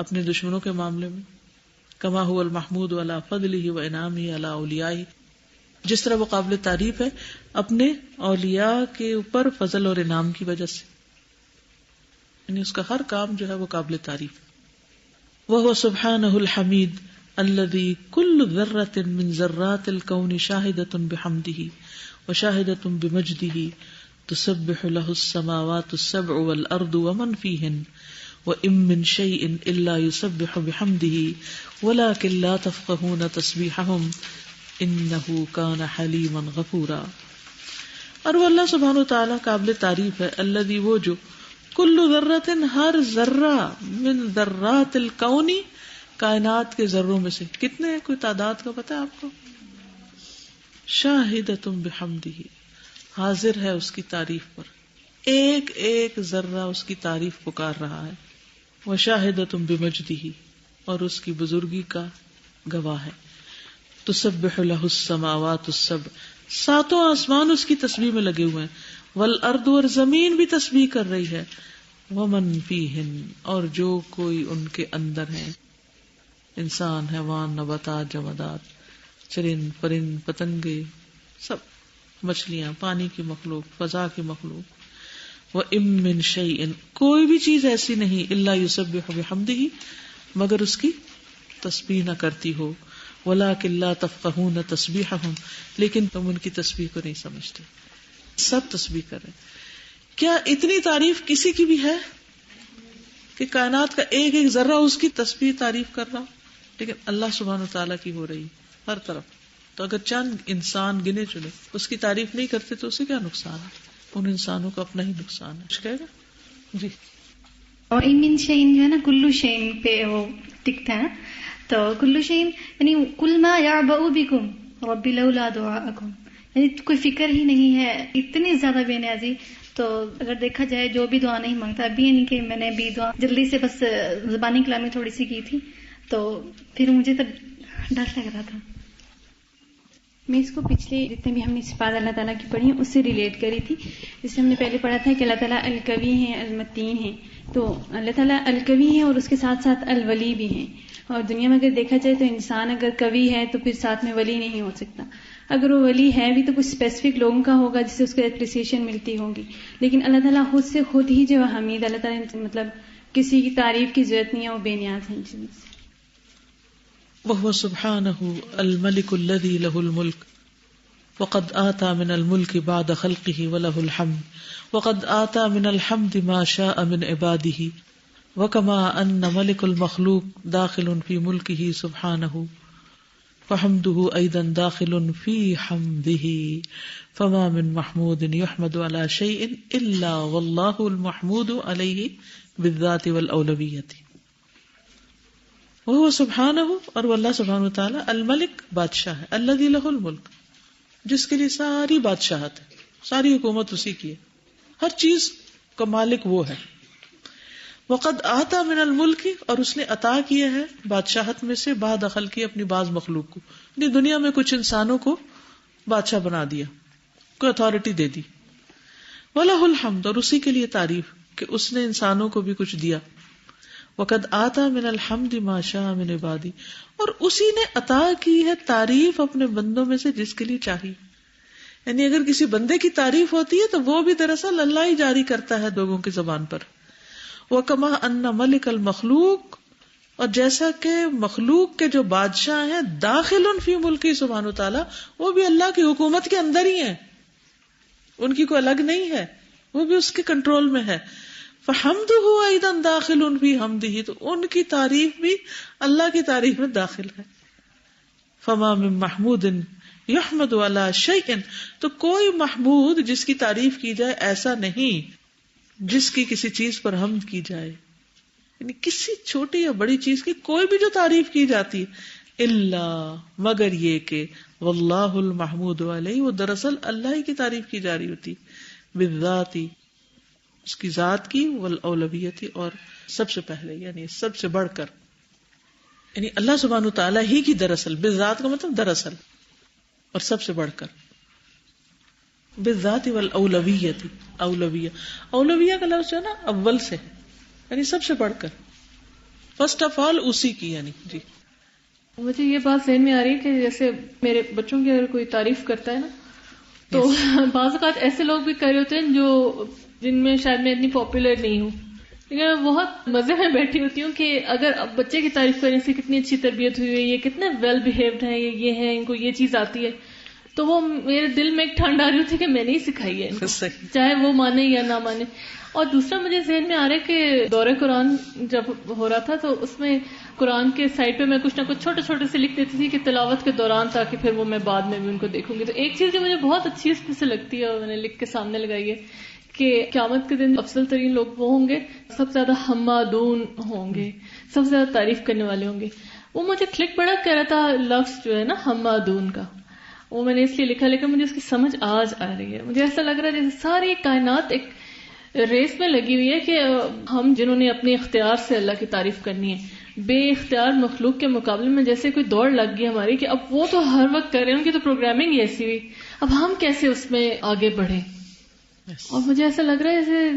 اپنے دشمنوں کے معاملے میں. کما هو المحمود علی فضلہ وانعامہ علی اولیائہ، جس طرح وہ قابل تعریف ہے اپنے اولیاء کے اوپر فضل اور انعام کی وجہ سے، یعنی اس کا ہر کام جو ہے وہ قابل تعریف. وهو سبحانہ الحمید الذی کل ذرۃ من ذرات الکون شاہدۃ بحمدہ وشاہدۃ بمجدہ تسبح له السماوات السبع والارض ومن فیہن وَإِن مِّن شَيْءٍ إِلَّا يُسَبِّحُ بِحَمْدِهِ وَلَٰكِن لَّا تَفْقَهُونَ تَسْبِيحَهُمْ إِنَّهُ كَانَ حَلِيمًا غَفُورًا. اور وہ اللہ سبحانہ وتعالیٰ قابل تعریف ہے، الذی وہ جو کل ذرۃ ہر ذرہ من ذرات الکون کائنات کے ذروں میں سے، کتنے ہیں کوئی تعداد کا پتہ ہے آپ کو؟ شاہدۃ بحمدہ، حاضر ہے اس کی تعریف پر، ایک ایک ذرہ اس کی تعریف پکار رہا ہے. وشاہدۃ بمجدہ، اور اس کی بزرگی کا گواہ ہے. تسبح له السماوات السبع، 7 آسمان اس کی تسبیح میں لگے ہوئے ہیں. والارض، اور زمین بھی تسبیح کر رہی ہے. ومن فیہن، اور جو کوئی ان کے اندر ہیں، انسان، حیوان، نباتات، جمادات، چرند پرند پتنگے، سب، مچھلیاں، پانی کی مخلوق، فضا کی مخلوق. وَإِن مِّن شَيْءٍ، کوئی بھی چیز ایسی نہیں، إِلَّا يُسَبِّحُ بِحَمْدِهِ، مگر اس کی تسبیح نہ کرتی ہو. وَلَٰكِن لَّا تَفْقَهُونَ تَسْبِيحَهُمْ، لیکن تم ان کی تسبیح کو نہیں سمجھتے. سب تسبیح کر رہے ہیں. کیا اتنی تعریف کسی کی بھی ہے کہ کائنات کا ایک ایک ذرہ اس کی تسبیح تعریف کر رہا؟ لیکن اللہ سبحانہ وتعالیٰ کی ہو رہی ہر طرف. تو اگر چند انسان گنے چنے اس کی تعریف نہیں کرتے تو اسے کیا نقصان ہے؟ ان انسانوں کا اپنا ہی نقصان ہے. کہے گا جی. اور ایمن شین جو ہے نا، کلو شین پہ وہ ٹکتا ہے، تو کلو شین یعنی کل ما یعبأ بکم ربی لولا دعاءکم، یعنی کوئی فکر ہی نہیں ہے، اتنی زیادہ بے نیازی. تو اگر دیکھا جائے جو بھی دعا نہیں مانگتا، ابھی یعنی کہ میں نے بھی دعا جلدی سے بس زبانی کلامی تھوڑی سی کی تھی، تو پھر مجھے تو ڈر لگ رہا تھا. میں اس کو پچھلے جتنے بھی ہم نے صفات اللہ تعالیٰ کی پڑھی ہیں اس سے ریلیٹ کری تھی. جس سے ہم نے پہلے پڑھا تھا کہ اللہ تعالیٰ القوی ہیں، المتین ہیں. تو اللہ تعالیٰ القوی ہیں اور اس کے ساتھ ساتھ الولی بھی ہیں. اور دنیا میں اگر دیکھا جائے تو انسان اگر قوی ہے تو پھر ساتھ میں ولی نہیں ہو سکتا. اگر وہ ولی ہے بھی تو کچھ اسپیسیفک لوگوں کا ہوگا جس سے اس کو اپریسیشن ملتی ہوگی. لیکن اللہ تعالیٰ خود سے خود ہی جو حمید، اللہ تعالیٰ مطلب کسی کی تعریف کی ضرورت نہیں ہے، وہ بے نیاز ہیں. وهو سبحانہ الملک الذی لہ الملک وقد آتا من الملک بعد خلقہ ولہ الحمد وقد آتا من الحمد ما شاء من عبادہ وکما ان ملک المخلوق داخل فی ملکہ سبحانہ فحمدہ ایضا داخل فی حمدہ فما من محمود یحمد علی شیء الا واللہ المحمود علیہ بالذات والاولویۃ. وہ سبحانہ، اور وہ اللہ سبحانہ وتعالی الملک بادشاہ ہے، الذی لہ الملک جس کے لیے ساری بادشاہت ہے، ساری حکومت اسی کی ہے، ہر چیز کا مالک وہ ہے. وقد آتا من الملک، اور اس نے عطا کیا ہے بادشاہت میں سے بعد خلقی اپنی بعض مخلوق کو، یعنی دنیا میں کچھ انسانوں کو بادشاہ بنا دیا، کوئی اتھارٹی دے دی. ولہ الحمد، اور اسی کے لیے تعریف کہ اس نے انسانوں کو بھی کچھ دیا. وقد آتا من الحمد ما شاء من عبادی، اور اسی نے عطا کی ہے تعریف اپنے بندوں میں سے جس کے لیے چاہیے. یعنی اگر کسی بندے کی تعریف ہوتی ہے تو وہ بھی دراصل اللہ ہی جاری کرتا ہے لوگوں کی زبان پر. وَكَمَا أَنَّ مَلِكَ الْمَخْلُوقِ، اور جیسا کہ مخلوق کے جو بادشاہ ہیں داخل فی ملکی سبحانہ و تعالیٰ، وہ بھی اللہ کی حکومت کے اندر ہی ہیں، ان کی کوئی الگ نہیں ہے، وہ بھی اس کے کنٹرول میں ہے. فَحَمْدُهُ أَيْضًا دَاخِلٌ فِي حَمْدِهِ، تو ان کی تعریف بھی اللہ کی تعریف میں داخل ہے. فَمَا مِن مَحْمُودٍ يُحْمَدُ عَلَى شَيْءٍ، تو کوئی محمود جس کی تعریف کی جائے ایسا نہیں جس کی کسی چیز پر حمد کی جائے، یعنی کسی چھوٹی یا بڑی چیز کی کوئی بھی جو تعریف کی جاتی ہے، الا مگر یہ کہ واللہ المحمود علیہ، وہ دراصل اللہ ہی کی تعریف کی جا رہی ہوتی، بالذاتی، اس کی ذات کی، والاولویتی، اور سب سے پہلے یعنی سب سے بڑھ کر، یعنی اللہ سبحانہ تعالیٰ ہی کی دراصل، بالذات کا مطلب دراصل اور سب سے بڑھ کر، بالذات والاولویتی، اولویہ کا لفظ جو ہے نا اول سے، یعنی سب سے بڑھ کر، فرسٹ آف آل اسی کی، یعنی جی. مجھے یہ بات ذہن میں آ رہی ہے کہ جیسے میرے بچوں کی اگر کوئی تعریف کرتا ہے نا تو بعض اوقات ایسے لوگ بھی کر رہے ہوتے ہیں جو جن میں شاید میں اتنی پاپولر نہیں ہوں، لیکن میں بہت مزے میں بیٹھی ہوتی ہوں کہ اگر اب بچے کی تعریف کرنے سے کتنی اچھی تربیت ہوئی ہے، یہ کتنے ویل بیہیوڈ ہیں، یہ ہیں، ان کو یہ چیز آتی ہے، تو وہ میرے دل میں ایک ٹھنڈ آ رہی ہوتی ہے کہ میں نے ہی سکھائی ہے ان کو، چاہے وہ مانے یا نہ مانے. اور دوسرا مجھے ذہن میں آ رہا ہے کہ دورہ قرآن جب ہو رہا تھا تو اس میں قرآن کے سائڈ پہ میں کچھ نہ کچھ چھوٹے چھوٹے سے لکھ دیتی تھی کہ تلاوت کے دوران، تاکہ پھر وہ میں بعد میں بھی ان کو دیکھوں گی. تو ایک چیز جو مجھے بہت اچھی اس میں سے لگتی ہے اور میں نے لکھ کے سامنے لگائی ہے کہ قیامت کے دن افضل ترین لوگ وہ ہوں گے، سب سے زیادہ حمادون ہوں گے، سب سے زیادہ تعریف کرنے والے ہوں گے. وہ مجھے کلک بڑا کر رہا تھا لفظ جو ہے نا حمادون کا، وہ میں نے اس لیے لکھا، لیکن مجھے اس کی سمجھ آج آ رہی ہے. مجھے ایسا لگ رہا ہے جیسے ساری کائنات ایک ریس میں لگی ہوئی ہے کہ ہم جنہوں نے اپنے اختیار سے اللہ کی تعریف کرنی ہے، بے اختیار مخلوق کے مقابلے میں جیسے کوئی دوڑ لگ گئی ہماری کہ اب وہ تو ہر وقت کر رہے ہیں، ان کی تو پروگرامنگ ہی ایسی ہوئی، اب ہم کیسے اس میں آگے بڑھیں. اور مجھے ایسا لگ رہا ہے جیسے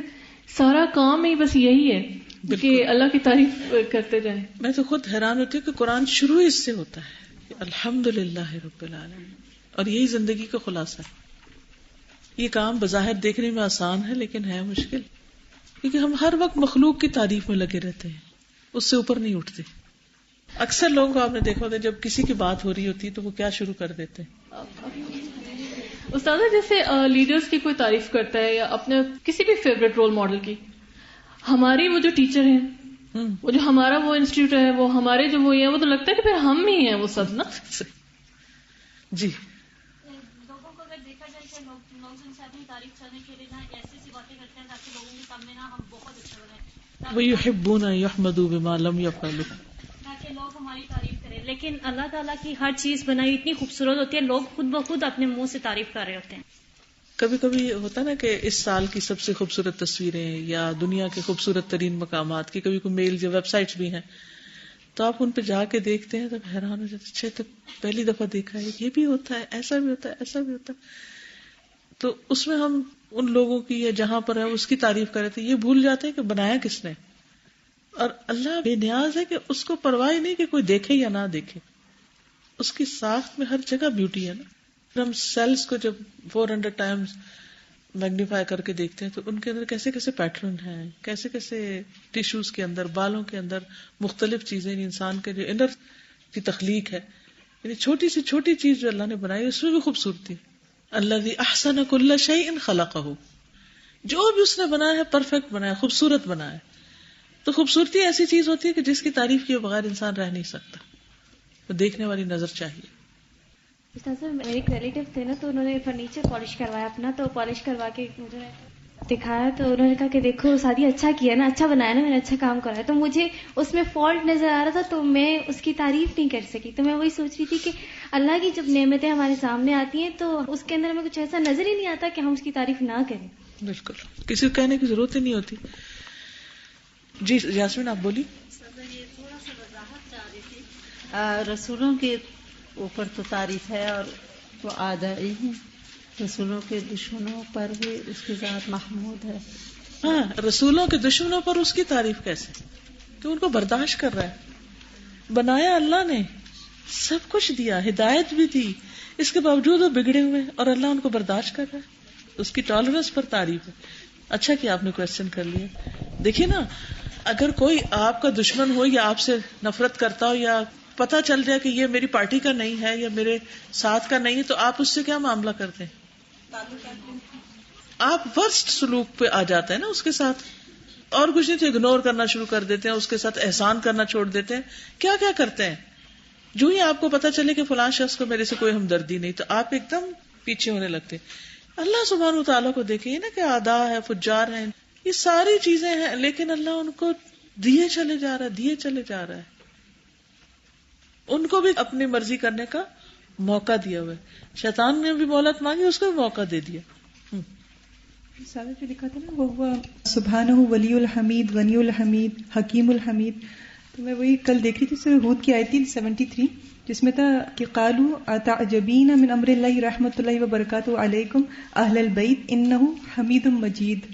سارا کام ہی بس یہی ہے کہ اللہ کی تعریف کرتے جائیں. میں تو خود حیران ہوتی ہوں کہ قرآن شروع اس سے ہوتا ہے، الحمدللہ رب العالمین، اور یہی زندگی کا خلاصہ ہے. یہ کام بظاہر دیکھنے میں آسان ہے لیکن ہے مشکل، کیونکہ ہم ہر وقت مخلوق کی تعریف میں لگے رہتے ہیں، اس سے اوپر نہیں اٹھتے. اکثر لوگوں کو آپ نے دیکھا ہوگا جب کسی کی بات ہو رہی ہوتی ہے تو وہ کیا شروع کر دیتے ہیں. استاد جیسے لیڈرز کی کوئی تعریف کرتا ہے یا اپنے کسی بھی فیوریٹ رول ماڈل کی، ہماری وہ جو ٹیچر ہیں، وہ جو ہمارا وہ انسٹیٹیوٹ ہے، وہ ہمارے جو وہ ہیں، وہ تو لگتا ہے کہ پھر ہم ہی ہیں وہ سب نا. جی لوگوں کو اگر دیکھا جائے کہ لوگ ان سے اپنی تعریف کرنے کے لیے جہاں ایسی سی باتیں کرتے ہیں تاکہ لوگوں کے سامنے نا ہم بہت اچھے بنیں، وَيُحِبُّونَ يُحْمَدُوا بِمَا لَمْ يَفْعَلُوا، تاکہ لوگ ہماری تعریف کریں. لیکن اللہ تعالیٰ کی ہر چیز بنائی اتنی خوبصورت ہوتی ہے، لوگ خود بخود اپنے منہ سے تعریف کر رہے ہوتے ہیں. کبھی کبھی ہوتا نا کہ اس سال کی سب سے خوبصورت تصویریں یا دنیا کے خوبصورت ترین مقامات کی کبھی کوئی میل یا ویب سائٹس بھی ہیں، تو آپ ان پہ جا کے دیکھتے ہیں تو حیران ہو جاتے، اچھا تو پہلی دفعہ دیکھا ہے یہ بھی ہوتا ہے، ایسا بھی ہوتا ہے، ایسا بھی ہوتا ہے. تو اس میں ہم ان لوگوں کی یا جہاں پر ہے اس کی تعریف کر رہے تھے، یہ بھول جاتے ہیں کہ بنایا کس نے. اور اللہ بے نیاز ہے کہ اس کو پرواہ نہیں کہ کوئی دیکھے یا نہ دیکھے، اس کی ساخت میں ہر جگہ بیوٹی ہے نا. ہم سیلز کو جب 400 ٹائمز میگنیفائی کر کے دیکھتے ہیں تو ان کے اندر کیسے کیسے پیٹرن ہیں، کیسے کیسے ٹیشوز کے اندر، بالوں کے اندر مختلف چیزیں، انسان کے جو انر کی تخلیق ہے، یعنی چھوٹی سی چھوٹی چیز جو اللہ نے بنائی اس میں بھی خوبصورتی. الذی احسن کل شیء خلقہ، جو بھی اس نے بنایا ہے پرفیکٹ بنایا ہے، خوبصورت بنایا ہے. تو خوبصورتی ایسی چیز ہوتی ہے کہ جس کی تعریف کیے بغیر انسان رہ نہیں سکتا، تو دیکھنے والی نظر چاہیے. استاد صاحب میرے ایک ریلیٹیو تھے نا، تو انہوں نے فرنیچر پالش کروایا اپنا، تو پالش کروا کے مجھے دکھایا تو انہوں نے کہا کہ دیکھو سادی اچھا کیا نا، اچھا بنایا نا، میں نے اچھا کام کرایا. تو مجھے اس میں فالٹ نظر آ رہا تھا تو میں اس کی تعریف نہیں کر سکی. تو میں وہی سوچ رہی تھی کہ اللہ کی جب نعمتیں ہمارے سامنے آتی ہیں تو اس کے اندر ہمیں کچھ ایسا نظر ہی نہیں آتا کہ ہم اس کی تعریف نہ کریں. بالکل کسی کو کہنے کی ضرورت ہی نہیں ہوتی. جی یاسمین آپ بولی. تھوڑا سا وضاحت چاہ رہی تھی. رسولوں کے اوپر تو تعریف ہے اور وہ آدائی ہیں، رسولوں کے دشمنوں پر بھی اس کی ذات محمود ہے. ہاں رسولوں کے دشمنوں پر اس کی تعریف کیسے کہ ان کو برداشت کر رہا ہے. بنایا اللہ نے، سب کچھ دیا، ہدایت بھی دی، اس کے باوجود وہ بگڑے ہوئے اور اللہ ان کو برداشت کر رہا ہے. اس کی ٹالرنس پر تعریف ہے. اچھا کہ آپ نے کوشچن کر لیا. دیکھیے نا, اگر کوئی آپ کا دشمن ہو یا آپ سے نفرت کرتا ہو یا پتہ چل جائے کہ یہ میری پارٹی کا نہیں ہے یا میرے ساتھ کا نہیں ہے, تو آپ اس سے کیا معاملہ کرتے ہیں؟ آپ ورسٹ سلوک پہ آ جاتے ہیں نا اس کے ساتھ, اور کچھ نہیں تو اگنور کرنا شروع کر دیتے ہیں, اس کے ساتھ احسان کرنا چھوڑ دیتے ہیں, کیا کیا کرتے ہیں. جو ہی آپ کو پتا چلے کہ فلاں شخص کو میرے سے کوئی ہمدردی نہیں, تو آپ ایک دم پیچھے ہونے لگتے. اللہ سبحانہ وتعالیٰ کو دیکھیے نا کہ اعداء ہے, فجار ہیں, یہ ساری چیزیں ہیں, لیکن اللہ ان کو دیے چلے جا رہا ہے. ان کو بھی اپنی مرضی کرنے کا موقع دیا ہوا ہے. شیطان نے بھی مہلت مانگی, اس کو بھی موقع دے دیا. سارا جو لکھا تھا نا وہ سبحانہ ولی الحمید غنی الحمید حکیم الحمید, تو میں وہی کل دیکھ رہی تھی سورہ ہود کی آیت 73 جس میں تھا کہ قالوا اتعجبین من امر اللہ رحمۃ اللہ وبرکاتہ علیکم اہل البیت انہ حمید مجید.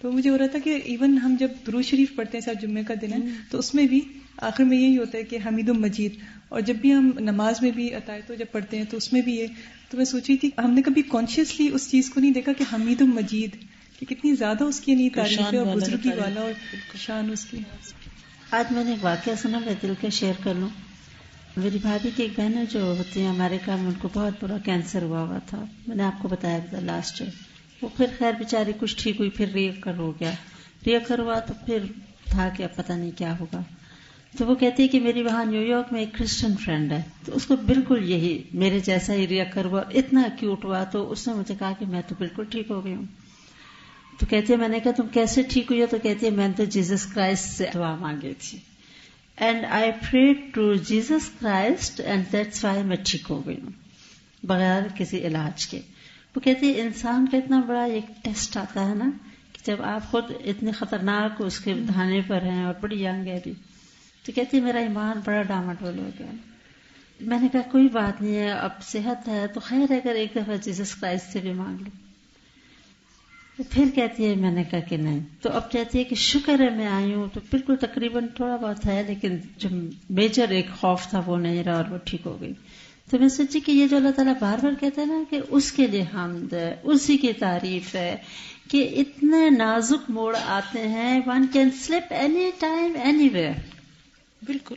تو مجھے ہو رہا تھا کہ ایون ہم جب درود شریف پڑھتے ہیں, صاحب جمعے کا دن ہے, تو اس میں بھی آخر میں یہی ہوتا ہے کہ حمید مجید, اور جب بھی ہم نماز میں بھی اتایتو جب پڑھتے ہیں تو اس میں بھی یہ. تو میں سوچ رہی تھی ہم نے کبھی کانشیسلی اس چیز کو نہیں دیکھا کہ حمید مجید کہ کتنی زیادہ اس کی تعریف ہے, اور بزرگی والا اور شان اس کی. آج میں نے ایک واقعہ سنا, میں دل کا شیئر کر لوں. میری بھابھی کی ایک بہن جو ہوتی ہیں ہمارے گھر میں, ان کو بہت بڑا کینسر ہوا تھا, میں نے آپ کو بتایا تھا لاسٹ ایئر. وہ پھر خیر بیچاری کچھ ٹھیک ہوئی, پھر ریکر ہو گیا. ریکر ہوا تو پھر تھا کہ اب پتہ نہیں کیا ہوگا. تو وہ کہتی ہے کہ میری وہاں نیو یارک میں ایک کرسچن فرینڈ ہے, تو اس کو بالکل یہی میرے جیسا ہی ریکر ہوا, اتنا کیوٹ ہوا. تو اس نے مجھے کہا کہ میں تو بالکل ٹھیک ہو گئی ہوں. تو کہتی ہے میں نے کہا تم کیسے ٹھیک ہوئی ہو؟ تو کہتی ہے میں نے تو جیسس کرائسٹ سے دعا مانگی تھی, and I prayed to Jesus Christ and that's why میں ٹھیک ہو گئی ہوں بغیر کسی علاج کے. وہ کہتی ہے انسان کا اتنا بڑا ایک ٹیسٹ آتا ہے نا, کہ جب آپ خود اتنے خطرناک اس کے دھانے پر ہیں اور بڑی ینگ ہے بھی. تو کہتی ہے میرا ایمان بڑا ڈاماڈول ہو گیا. میں نے کہا کوئی بات نہیں ہے, اب صحت ہے تو خیر ہے, اگر ایک دفعہ جیسس کرائسٹ سے بھی مانگ لو. تو پھر کہتی ہے, میں نے کہا کہ نہیں. تو اب کہتی ہے کہ شکر ہے میں آئی ہوں. تو بالکل تقریباً تھوڑا بہت ہے, لیکن جو میجر ایک خوف تھا وہ نہیں رہا, اور وہ ٹھیک ہو گئی. تو میں سوچی کہ یہ جو اللہ تعالیٰ بار بار کہتا ہے نا کہ اس کے لیے حمد ہے, اسی کی تعریف ہے, کہ اتنے نازک موڑ آتے ہیں, one can slip any time any where. بالکل.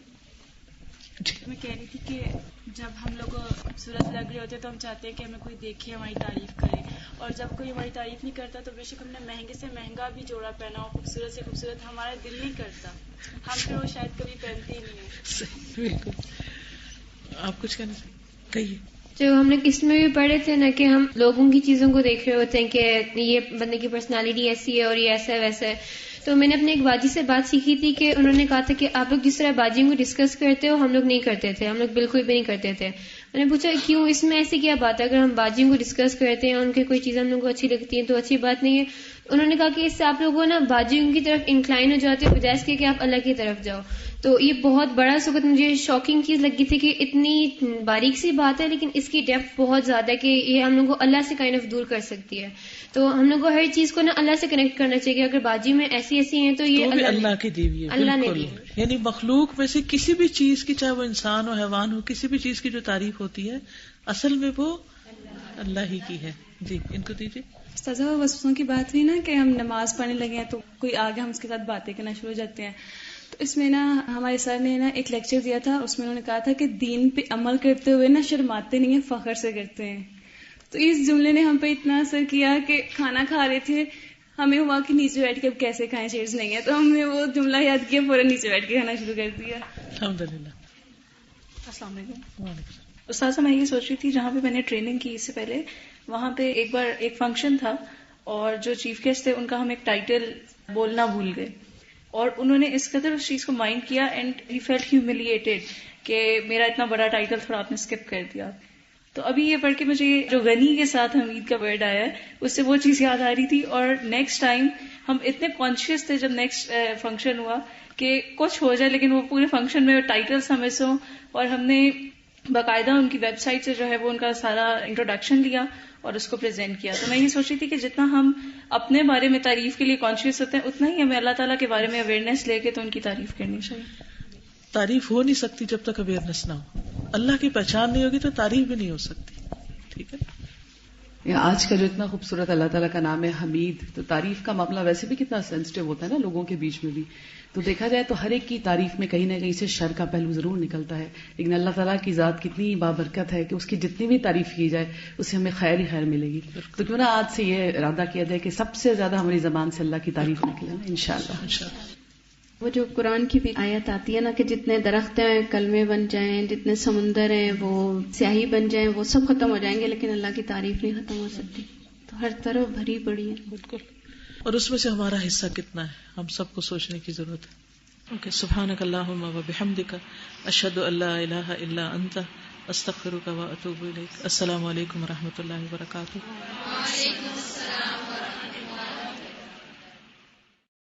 میں کہہ رہی تھی کہ جب ہم لوگ خوبصورت لگ رہے ہوتے تو ہم چاہتے ہیں کہ ہمیں کوئی دیکھے, ہماری تعریف کرے, اور جب کوئی ہماری تعریف نہیں کرتا تو بے شک ہم نے مہنگے سے مہنگا بھی جوڑا پہنا ہو, خوبصورت سے خوبصورت, ہمارا دل نہیں کرتا, ہم پھر وہ شاید کبھی پہنتے ہی نہیں ہیں. بالکل. آپ کچھ کہنا چاہیے؟ کہیے. جو ہم نے اس میں بھی پڑھے تھے نا کہ ہم لوگوں کی چیزوں کو دیکھ رہے ہوتے ہیں کہ یہ بندے کی پرسنالٹی ایسی ہے اور یہ ایسا ہے ویسا ہے. تو میں نے اپنے ایک باجی سے بات سیکھی تھی کہ انہوں نے کہا تھا کہ آپ لوگ جس طرح باجیوں کو ڈسکس کرتے ہو ہم لوگ نہیں کرتے تھے, ہم لوگ بالکل بھی نہیں کرتے تھے. میں نے پوچھا کیوں, اس میں ایسی کیا بات ہے, اگر ہم باجیوں کو ڈسکس کرتے ہیں ان کی کوئی چیز ہم لوگ کو اچھی لگتی ہے تو اچھی بات نہیں ہے. انہوں نے کہا کہ اس سے آپ لوگوں نا باجیوں کی طرف انکلائن ہو جاتے ہو بجائے اس کے کہ آپ اللہ کی طرف جاؤ. تو یہ بہت بڑا سکت مجھے شاکنگ چیز لگی تھی کہ اتنی باریک سی بات ہے لیکن اس کی ڈیپتھ بہت زیادہ ہے کہ یہ ہم لوگوں کو اللہ سے کائنڈ آف دور کر سکتی ہے. تو ہم لوگ کو ہر چیز کو نا اللہ سے کنیکٹ کرنا چاہیے کہ اگر باجی میں ایسی ہیں تو یہ اللہ کی دی ہوئی ہے, اللہ نے دی. یعنی مخلوق میں سے کسی بھی چیز کی, چاہے وہ انسان ہو حیوان ہو, کسی بھی چیز کی جو تعریف ہوتی ہے اصل میں وہ اللہ ہی کی ہے. جی ان کو دیجیے. استاذہ وسوسوں کی بات ہوئی نا کہ ہم نماز پڑھنے لگے ہیں تو کوئی آگے ہم اس کے ساتھ باتیں کرنا شروع ہو جاتے ہیں. تو اس میں نا ہمارے سر نے نا ایک لیکچر دیا تھا, اس میں انہوں نے کہا تھا کہ دین پہ عمل کرتے ہوئے نا شرماتے نہیں ہیں, فخر سے کرتے ہیں. تو اس جملے نے ہم پہ اتنا اثر کیا کہ کھانا کھا رہے تھے, ہمیں ہوا کہ نیچے بیٹھ کے اب کیسے کھائیں, چیئرز نہیں ہے, تو ہم نے وہ جملہ یاد کیا, پورا نیچے بیٹھ کے کھانا شروع کر دیا. الحمدللہ. السلام علیکم. استاذہ میں یہ سوچ رہی تھی جہاں پہ میں نے ٹریننگ کی اس سے پہلے, وہاں پہ ایک بار ایک فنکشن تھا اور جو چیف گیسٹ تھے ان کا ہم ایک ٹائٹل بولنا بھول گئے, اور انہوں نے اس قدر اس چیز کو مائنڈ کیا اینڈ ہی فیلٹ ہیوملیٹڈ کہ میرا اتنا بڑا ٹائٹل تھوڑا آپ نے اسکپ کر دیا. تو ابھی یہ پڑھ کے مجھے جو غنی کے ساتھ حمید کا ورڈ آیا ہے اس سے وہ چیز یاد آ رہی تھی, اور نیکسٹ ٹائم ہم اتنے کانشیس تھے جب نیکسٹ فنکشن ہوا کہ کچھ ہو جائے لیکن وہ پورے فنکشن میں ٹائٹلس ہمیں سو, اور ہم نے باقاعدہ ان کی ویب سائٹ سے جو ہے وہ ان کا سارا انٹروڈکشن لیا اور اس کو پریزنٹ کیا. تو میں یہ سوچ رہی تھی کہ جتنا ہم اپنے بارے میں تعریف کے لیے کانشیس ہوتے ہیں اتنا ہی ہمیں اللہ تعالیٰ کے بارے میں اویئرنیس لے کے تو ان کی تعریف کرنی چاہیے. تعریف ہو نہیں سکتی جب تک اویئرنیس نہ ہو. اللہ کی پہچان نہیں ہوگی تو تعریف بھی نہیں ہو سکتی. ٹھیک ہے. آج کا جو اتنا خوبصورت اللہ تعالیٰ کا نام ہے حمید، تو تعریف کا معاملہ ویسے بھی کتنا سینسٹیو ہوتا ہے نا لوگوں کے بیچ میں بھی. تو دیکھا جائے تو ہر ایک کی تعریف میں کہیں نہ کہیں سے شر کا پہلو ضرور نکلتا ہے، لیکن اللہ تعالیٰ کی ذات کتنی بابرکت ہے کہ اس کی جتنی بھی تعریف کی جائے اس سے ہمیں خیر ہی خیر ملے گی. تو کیوں نہ آج سے یہ ارادہ کیا جائے کہ سب سے زیادہ ہماری زبان سے اللہ کی تعریف نکلے نا انشاءاللہ. وہ جو قرآن کی بھی آیت آتی ہے نا کہ جتنے درخت ہیں کلمے بن جائیں، جتنے سمندر ہیں وہ سیاہی بن جائیں، وہ سب ختم ہو جائیں گے لیکن اللہ کی تعریف نہیں ختم ہو سکتی. تو ہر طرف بھری پڑی ہے. بالکل. اور اس میں سے ہمارا حصہ کتنا ہے ہم سب کو سوچنے کی ضرورت ہے. اوکے. سبحانک اللہم و بحمدک اشہد ان لا الہ الا انت استغفرک و اتوب الیک. السلام علیکم و رحمۃ اللہ وبرکاتہ. وعلیکم السلام ورحمۃ اللہ.